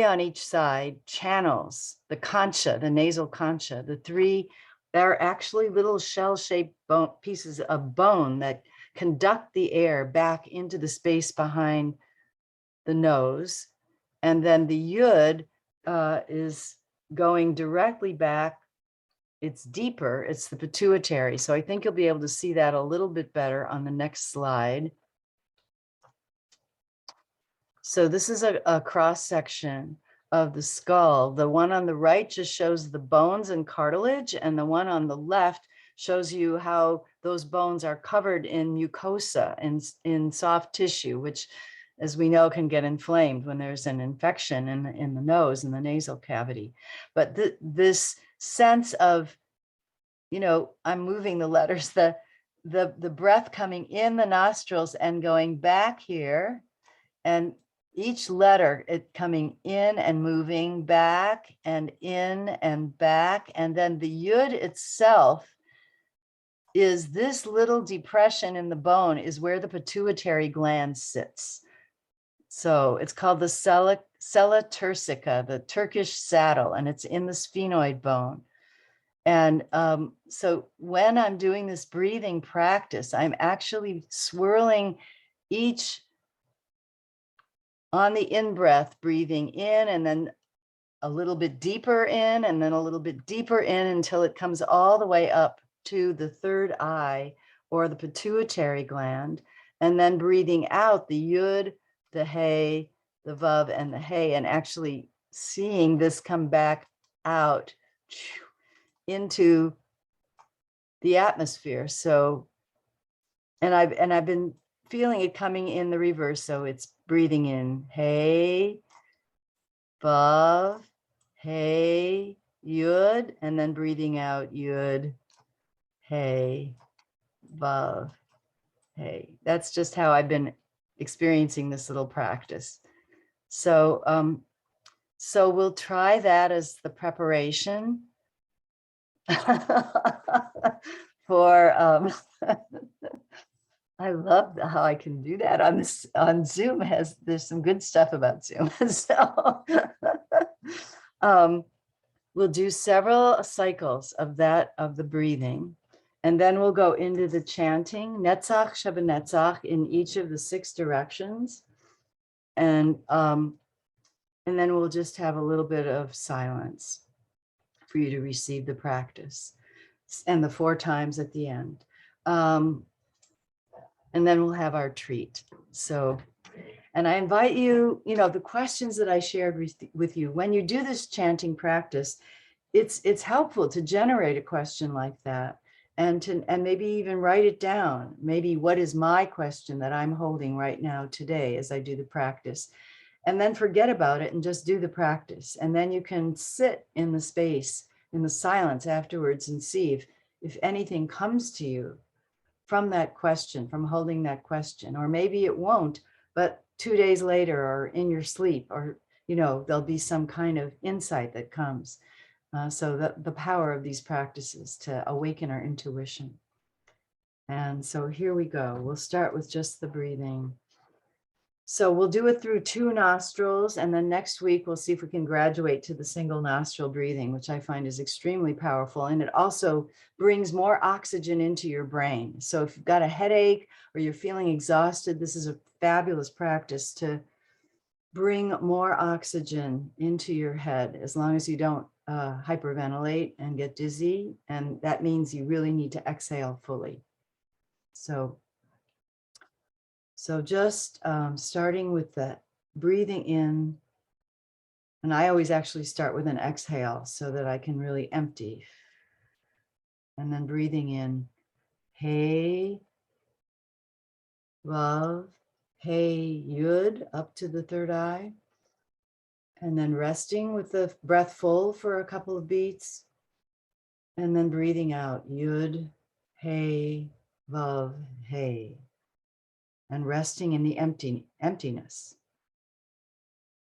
on each side channels, the concha, the nasal concha, the three, they're actually little shell-shaped pieces of bone that conduct the air back into the space behind the nose. And then the yud is going directly back. It's deeper, it's the pituitary. So I think you'll be able to see that a little bit better on the next slide. So this is a cross section of the skull. The one on the right just shows the bones and cartilage, and the one on the left shows you how those bones are covered in mucosa and in soft tissue, which, as we know, can get inflamed when there's an infection in the nose, in the nasal cavity. But this sense of, I'm moving the letters, the breath coming in the nostrils and going back here, and each letter, it coming in and moving back and in and back. And then the yud itself is this little depression in the bone is where the pituitary gland sits. So it's called the sella turcica, the Turkish saddle, and it's in the sphenoid bone. And so when I'm doing this breathing practice, I'm actually swirling each on the in-breath, breathing in and then a little bit deeper in and then a little bit deeper in until it comes all the way up to the third eye or the pituitary gland, and then breathing out the yud, the he, the vav, and the he, and actually seeing this come back out into the atmosphere. So, and I've been feeling it coming in the reverse. So it's breathing in hey, vav, hey, yud, and then breathing out yud, hey, vav, hey. That's just how I've been experiencing this little practice. So so we'll try that as the preparation for I love how I can do that on this on Zoom. There's some good stuff about Zoom. So um, we'll do several cycles of the breathing, and then we'll go into the chanting Netzach Shebenetzach in each of the 6 directions, and then we'll just have a little bit of silence for you to receive the practice, and the 4 times at the end. And then we'll have our treat. So, and I invite you, the questions that I shared with you, when you do this chanting practice, it's helpful to generate a question like that, and maybe even write it down. Maybe, what is my question that I'm holding right now today as I do the practice? And then forget about it and just do the practice. And then you can sit in the space, in the silence afterwards, and see if anything comes to you from that question, from holding that question. Or maybe it won't, but 2 days later or in your sleep, or there'll be some kind of insight that comes. So the power of these practices to awaken our intuition. And so here we go. We'll start with just the breathing. So we'll do it through 2 nostrils, and then next week we'll see if we can graduate to the single nostril breathing, which I find is extremely powerful. And it also brings more oxygen into your brain. So if you've got a headache or you're feeling exhausted, this is a fabulous practice to bring more oxygen into your head, as long as you don't hyperventilate and get dizzy. And that means you really need to exhale fully. So just starting with the breathing in, and I always actually start with an exhale so that I can really empty. And then breathing in, Hey, Vav, Hey, Yud, up to the 3rd eye. And then resting with the breath full for a couple of beats. And then breathing out, Yud, Hey, Vav, Hey. And resting in the emptiness.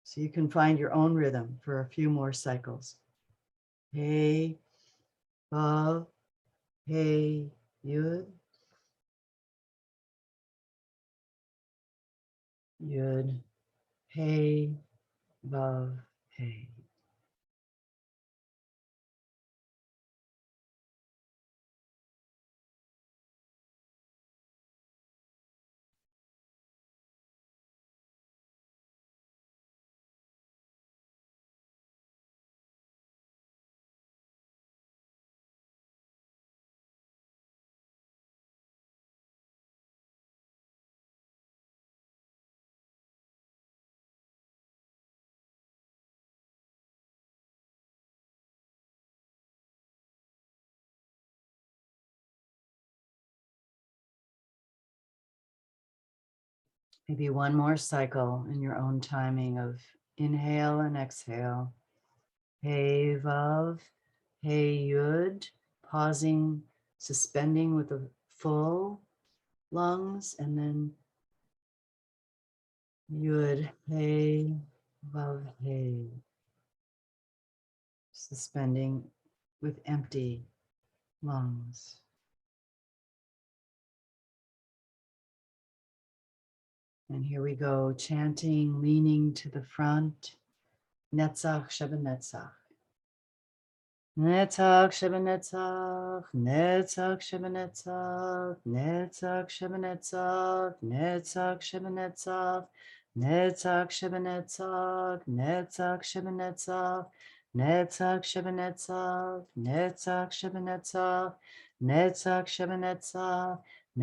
So you can find your own rhythm for a few more cycles. Hey, Vav, Hey, Yud, Yud, Hey, Vav, Hey. Maybe one more cycle in your own timing of inhale and exhale. Hey, Vav, Hey, Yud, pausing, suspending with the full lungs, and then Yud, Hey, Vav, Hey, suspending with empty lungs. And here we go, chanting, leaning to the front. Netzach Shebenetzach. Netzach Shebenetzach, Netzach Shebenetzach, Netzach Shebenetzach, Netzach Shebenetzach, Netzach Shebenetzach, Netzach Shebenetzach, Netzach Shebenetzach, Netzach Shebenetzach, Netzach Shebenetzach,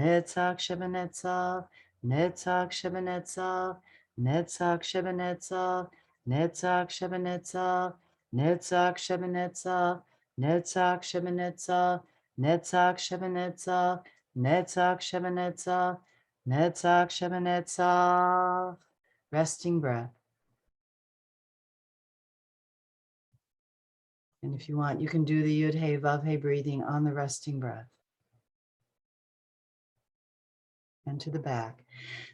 Netzach Shebenetzach, Netzach Shebenetzach, Netzach Shebenetzach, Netzach Shebenetzach, Netzach Shebenetzach, Netzach Shebenetzach, Netzach Shebenetzach, Netzach Shebenetzach, Netzach Shebenetzach. Resting breath. And if you want, you can do the Yud Hey Vav Hey breathing on the resting breath. And to the back.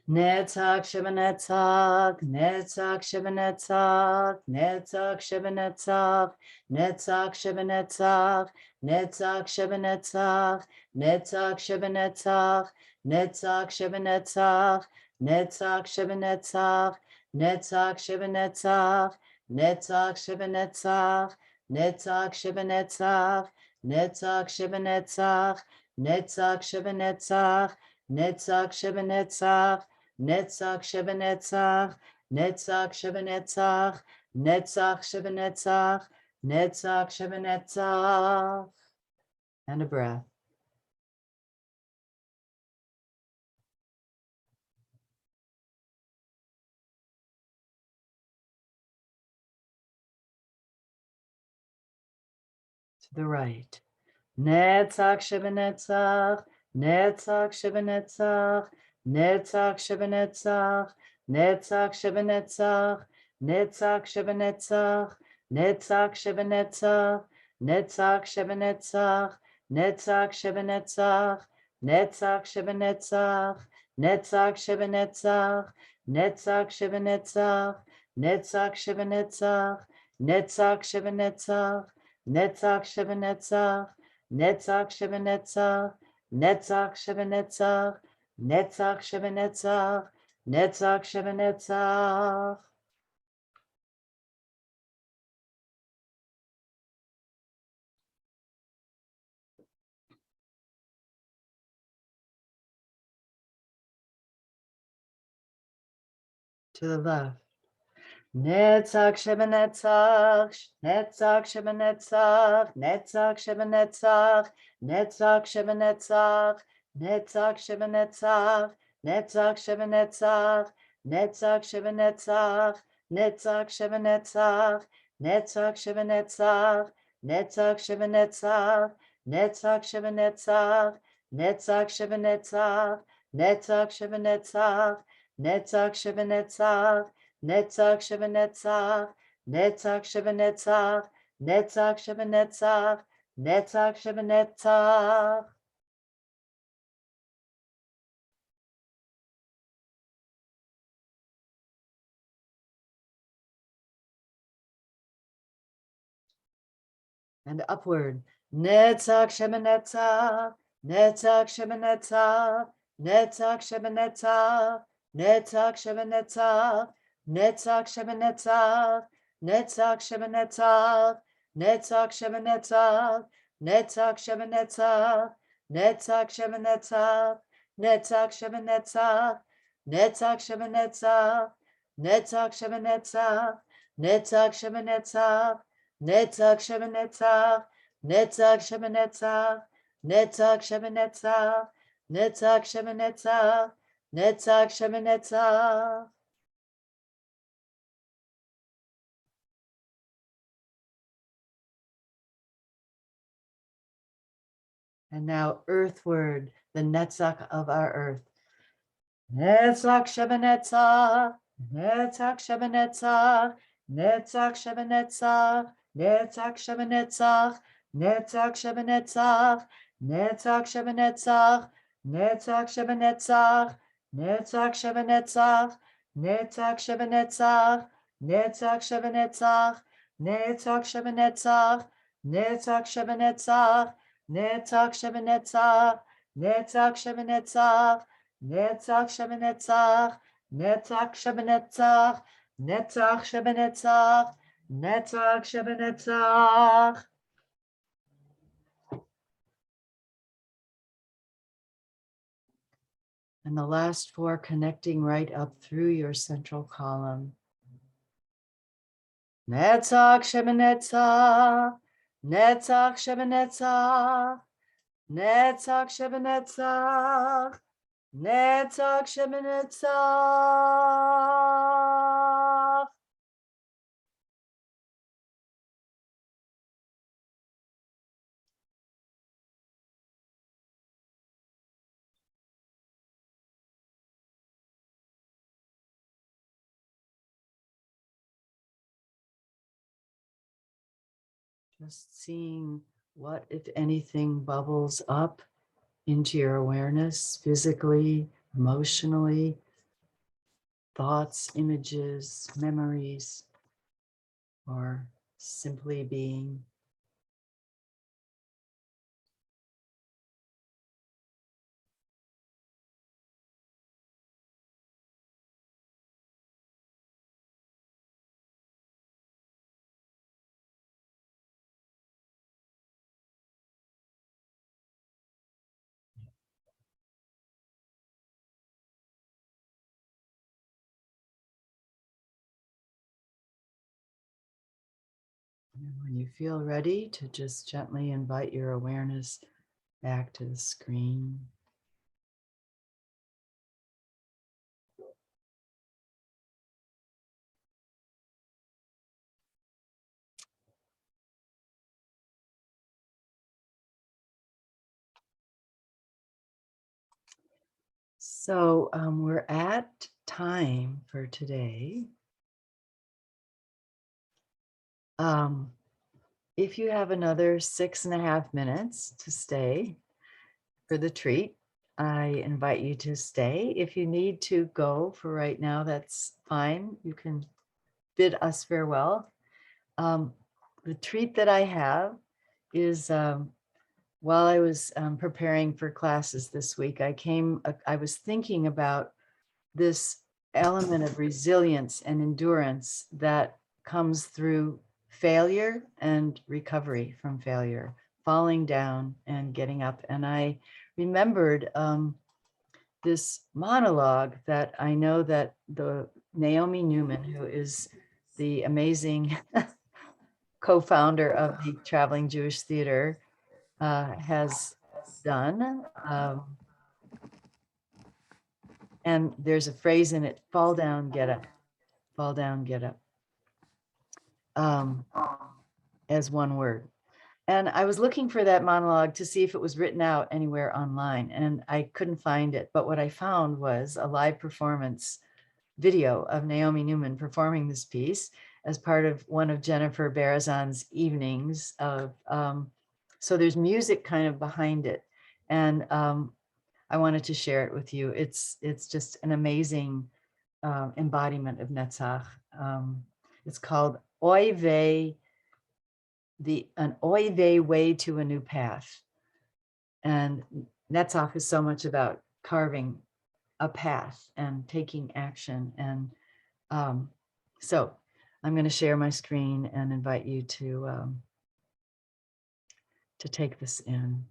Netzach Shebenetzach, Netzach Shebenetzach, Netzach Shebenetzach, Netzach Shebenetzach, Netzach Shebenetzach, Netzach Shebenetzach, Netzach Shebenetzach, Netzach Shebenetzach, Netzach Shebenetzach, Netzach Shebenetzach, Netzach Shebenetzach, Netzach Shebenetzach, Netzach Shebenetzach, Netzach Shebenetzach, Netzach Shebenetzach, Netzach Shebenetzach, Netzach Shebenetzach, Netzach Shebenetzach. And a breath. To the right. Netzach Shebenetzach, Netzach Shebenetzach, Netzach Shebenetzach, Netzach Shebenetzach, Netzach Shebenetzach, Netzach Shebenetzach, Netzach Shebenetzach, Netzach Shebenetzach, Netzach Shebenetzach, Netzach Shebenetzach, Netzach Shebenetzach, Netzach Shebenetzach, Netzach Shebenetzach, Netzach Shebenetzach, Netzach Shebenetzach, Netzach Shebenetzach, Netzach Shebenetzach, Netzach Shebenetzach. To the left. Netzach Shebenetzach, Netzach Shebenetzach, Netzach Shebenetzach, Netzach Shebenetzach, Netzach Shebenetzach, Netzach Shebenetzach, Netzach Shebenetzach, Netzach Shebenetzach, Netzach Shebenetzach, Netzach Shebenetzach, Netzach Shebenetzach, Netzach Shebenetzach, Netzach Shebenetzach, Netzach Shebenetzach, Netzach Shebenetzach, Netzach Shebenetzach, Netzach Shebenetzach, Netzach Shebenetzach. And upward. Netzach Shebenetzach, Netzach Shebenetzach, Netzach Shebenetzach, Netzach Shebenetzach, Netzach Shebenetzach, Netzach Shebenetzach, Netzach Shebenetzach, Netzach Shebenetzach, Netzach Shebenetzach, Netzach Shebenetzach, Netzach Shebenetzach, Netzach Shebenetzach, Netzach Shebenetzach, Netzach Shebenetzach, Netzach Shebenetzach, Netzach Shebenetzach, Netzach Shebenetzach, Netzach Shebenetzach. And now earthward, the Netzach of our earth. Netzach Shebenetzach, Netzach Shebenetzach, Netzach Shebenetzach, Netzach Shebenetzach, Netzach Shebenetzach, Netzach Shebenetzach, Netzach Shebenetzach, Netzach Shebenetzach, Netzach Shebenetzach, Netzach Shebenetzach, Netzach Shebenetzach, Netzach Shebenetzach, Netzach Shebenetzach, Netzach Shebenetzach, Netzach Shebenetzach, Netzach Shebenetzach, Netzach Shebenetzach, Netzach Shebenetzach. And the last four connecting right up through your central column. Netzach Shebenetzach, Netzach Shebenetzach, Netzach Shebenetzach, Netzach Shebenetzach. Just seeing what, if anything, bubbles up into your awareness physically, emotionally, thoughts, images, memories, or simply being. And when you feel ready to just gently invite your awareness back to the screen. So we're at time for today. If you have another 6.5 minutes to stay for the treat, I invite you to stay. If you need to go for right now, that's fine. You can bid us farewell. The treat that I have is while I was preparing for classes this week, I was thinking about this element of resilience and endurance that comes through failure and recovery from failure, falling down and getting up. And I remembered this monologue that I know that the Naomi Newman, who is the amazing co-founder of the Traveling Jewish Theater, has done. And there's a phrase in it, fall down, get up, fall down, get up, as one word. And I was looking for that monologue to see if it was written out anywhere online, and I couldn't find it. But what I found was a live performance video of Naomi Newman performing this piece as part of one of Jennifer Barazan's evenings of, so there's music kind of behind it. And I wanted to share it with you. It's just an amazing embodiment of Netzach. It's called Oy Vey, an Oy Vey way to a new path. And Netzach is so much about carving a path and taking action. And so I'm going to share my screen and invite you to take this in.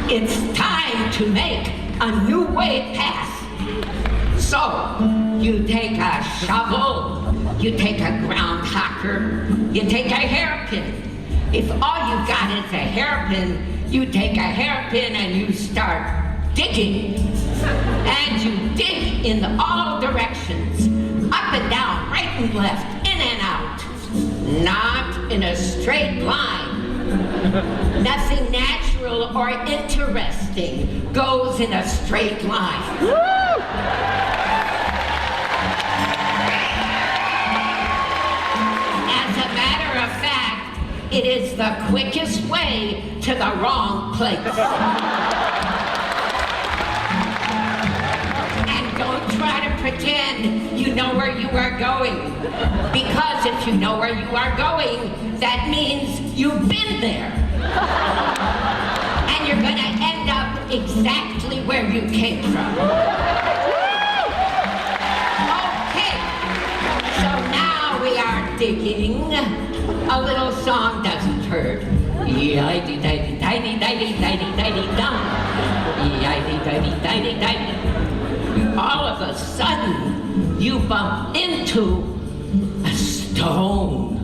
It's time to make a new way path. So, you take a shovel, you take a groundhogger, you take a hairpin. If all you got is a hairpin, you take a hairpin and you start digging. And you dig in all directions, up and down, right and left, in and out. Not in a straight line. Nothing natural or interesting goes in a straight line. Woo! As a matter of fact, it is the quickest way to the wrong place. And don't try to pretend you know where you are going. Because if you know where you are going, that means you've been there. And you're going to end up exactly where you came from. Okay, so now we are digging. A little song doesn't hurt. All of a sudden, you bump into a stone.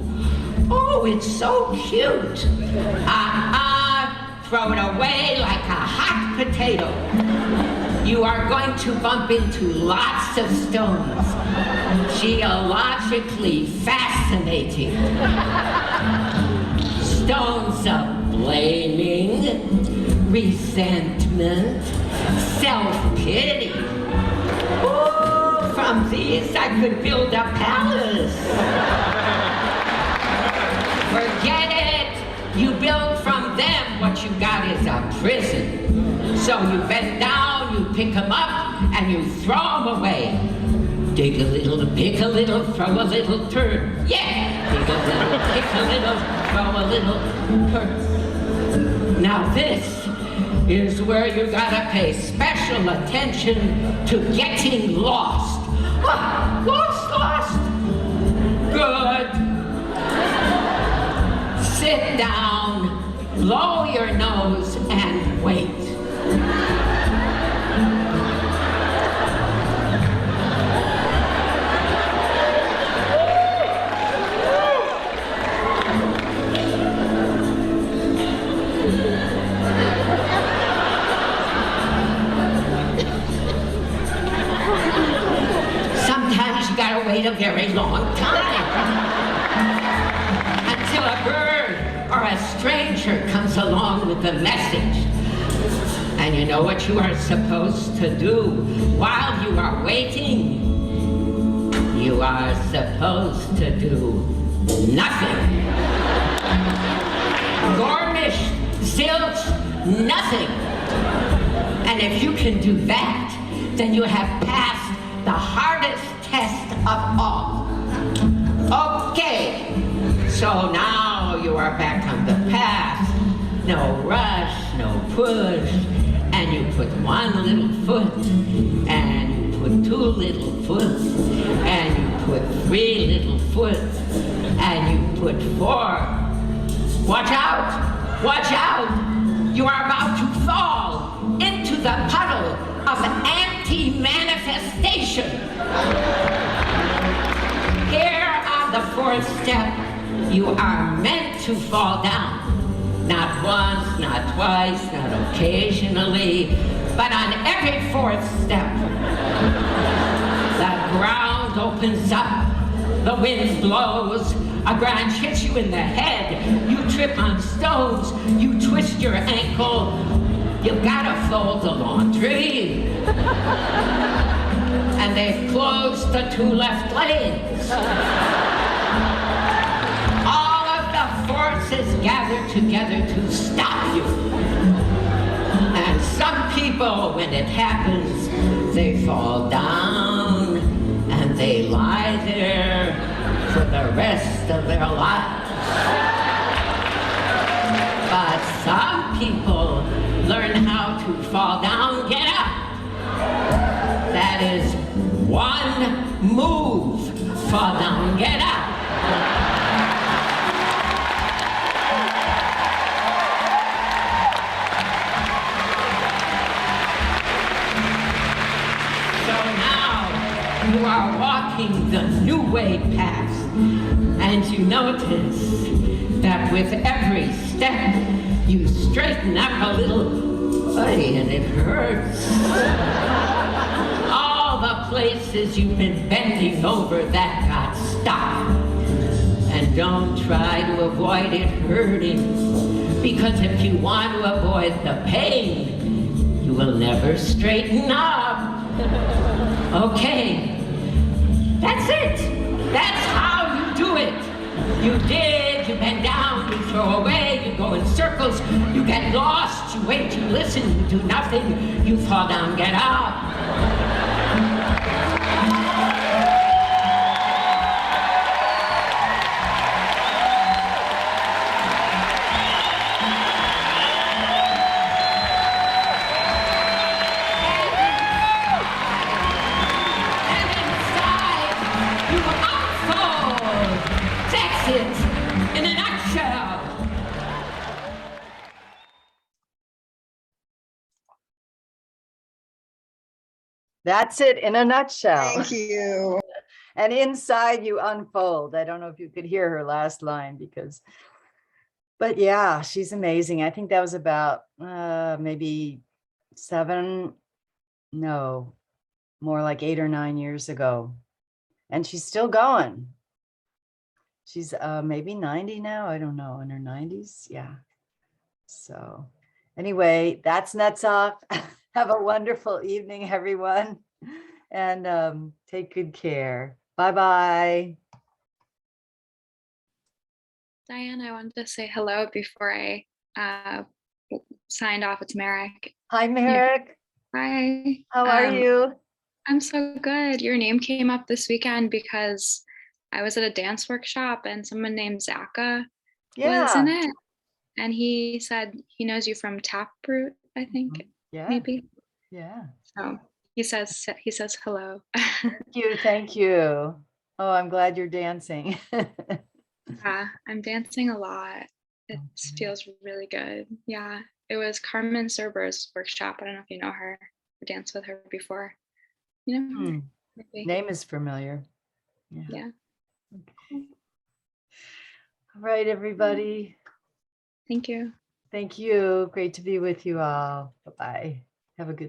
Oh, it's so cute. Throw it away like a hot potato. You are going to bump into lots of stones. Geologically fascinating. Stones of blaming, resentment, self-pity. Ooh, from these I could build a palace. Forget it. You build from them what you got is a prison. So you bend down, you pick them up, and you throw them away. Dig a little, pick a little, throw a little, turn. Yeah! Dig a little, pick a little, throw a little, turn. Now this is where you gotta pay special attention to getting lost. Ah, lost. Good. Sit down, blow your nose, and wait. Sometimes you gotta wait a very long time until a bird or a stranger comes along with a message. And you know what you are supposed to do while you are waiting? You are supposed to do nothing. Gormish, zilch, nothing. And if you can do that, then you have passed the hardest test of all. Okay, so now you are back on the path. No rush, no push. And you put one little foot, and you put two little foot, and you put three little foot, and you put four. Watch out! Watch out! You are about to fall into the puddle of anti-manifestation. Here on the fourth step, you are meant to fall down. Not once, not twice, not occasionally, but on every fourth step. The ground opens up, the wind blows, a branch hits you in the head, you trip on stones, you twist your ankle, you've got to fold the laundry. And they've closed the two left lanes. All of the forces gather together to stop you. And some people, when it happens, they fall down and they lie there for the rest of their lives. But some people learn how to fall down, get up. That is one move. Fall down, get up. So now you are walking the new way path, and you notice that with every step you straighten up a little, and it hurts. All the places you've been bending over that got stuck. And don't try to avoid it hurting, because if you want to avoid the pain, you will never straighten up. Okay, that's it. That's how you do it. You dig, you bend down, you throw away, you go in circles, you get lost, you wait, you listen, you do nothing, you fall down, get up. And inside, you unfold. That's it, in a nutshell. That's it in a nutshell. Thank you. And inside you unfold. I don't know if you could hear her last line but yeah, she's amazing. I think that was about maybe more like 8 or 9 years ago. And she's still going. She's maybe 90 now. I don't know, in her 90s. Yeah. So anyway, that's Nuts Off. Have a wonderful evening, everyone. And take good care. Bye-bye. Diane, I wanted to say hello before I signed off. It's Merrick. Hi, Merrick. Hi. How are you? I'm so good. Your name came up this weekend because I was at a dance workshop and someone named Zaka was in it. And he said he knows you from Taproot, I think, Yeah. maybe. Yeah. So he says hello. Thank you. Oh, I'm glad you're dancing. Yeah, I'm dancing a lot. It Okay. feels really good. Yeah, it was Carmen Serber's workshop. I don't know if you know her or danced with her before. You know her? Maybe. Name is familiar. Yeah. Okay. All right, everybody. Thank you. Thank you. Great to be with you all. Bye-bye. Have a good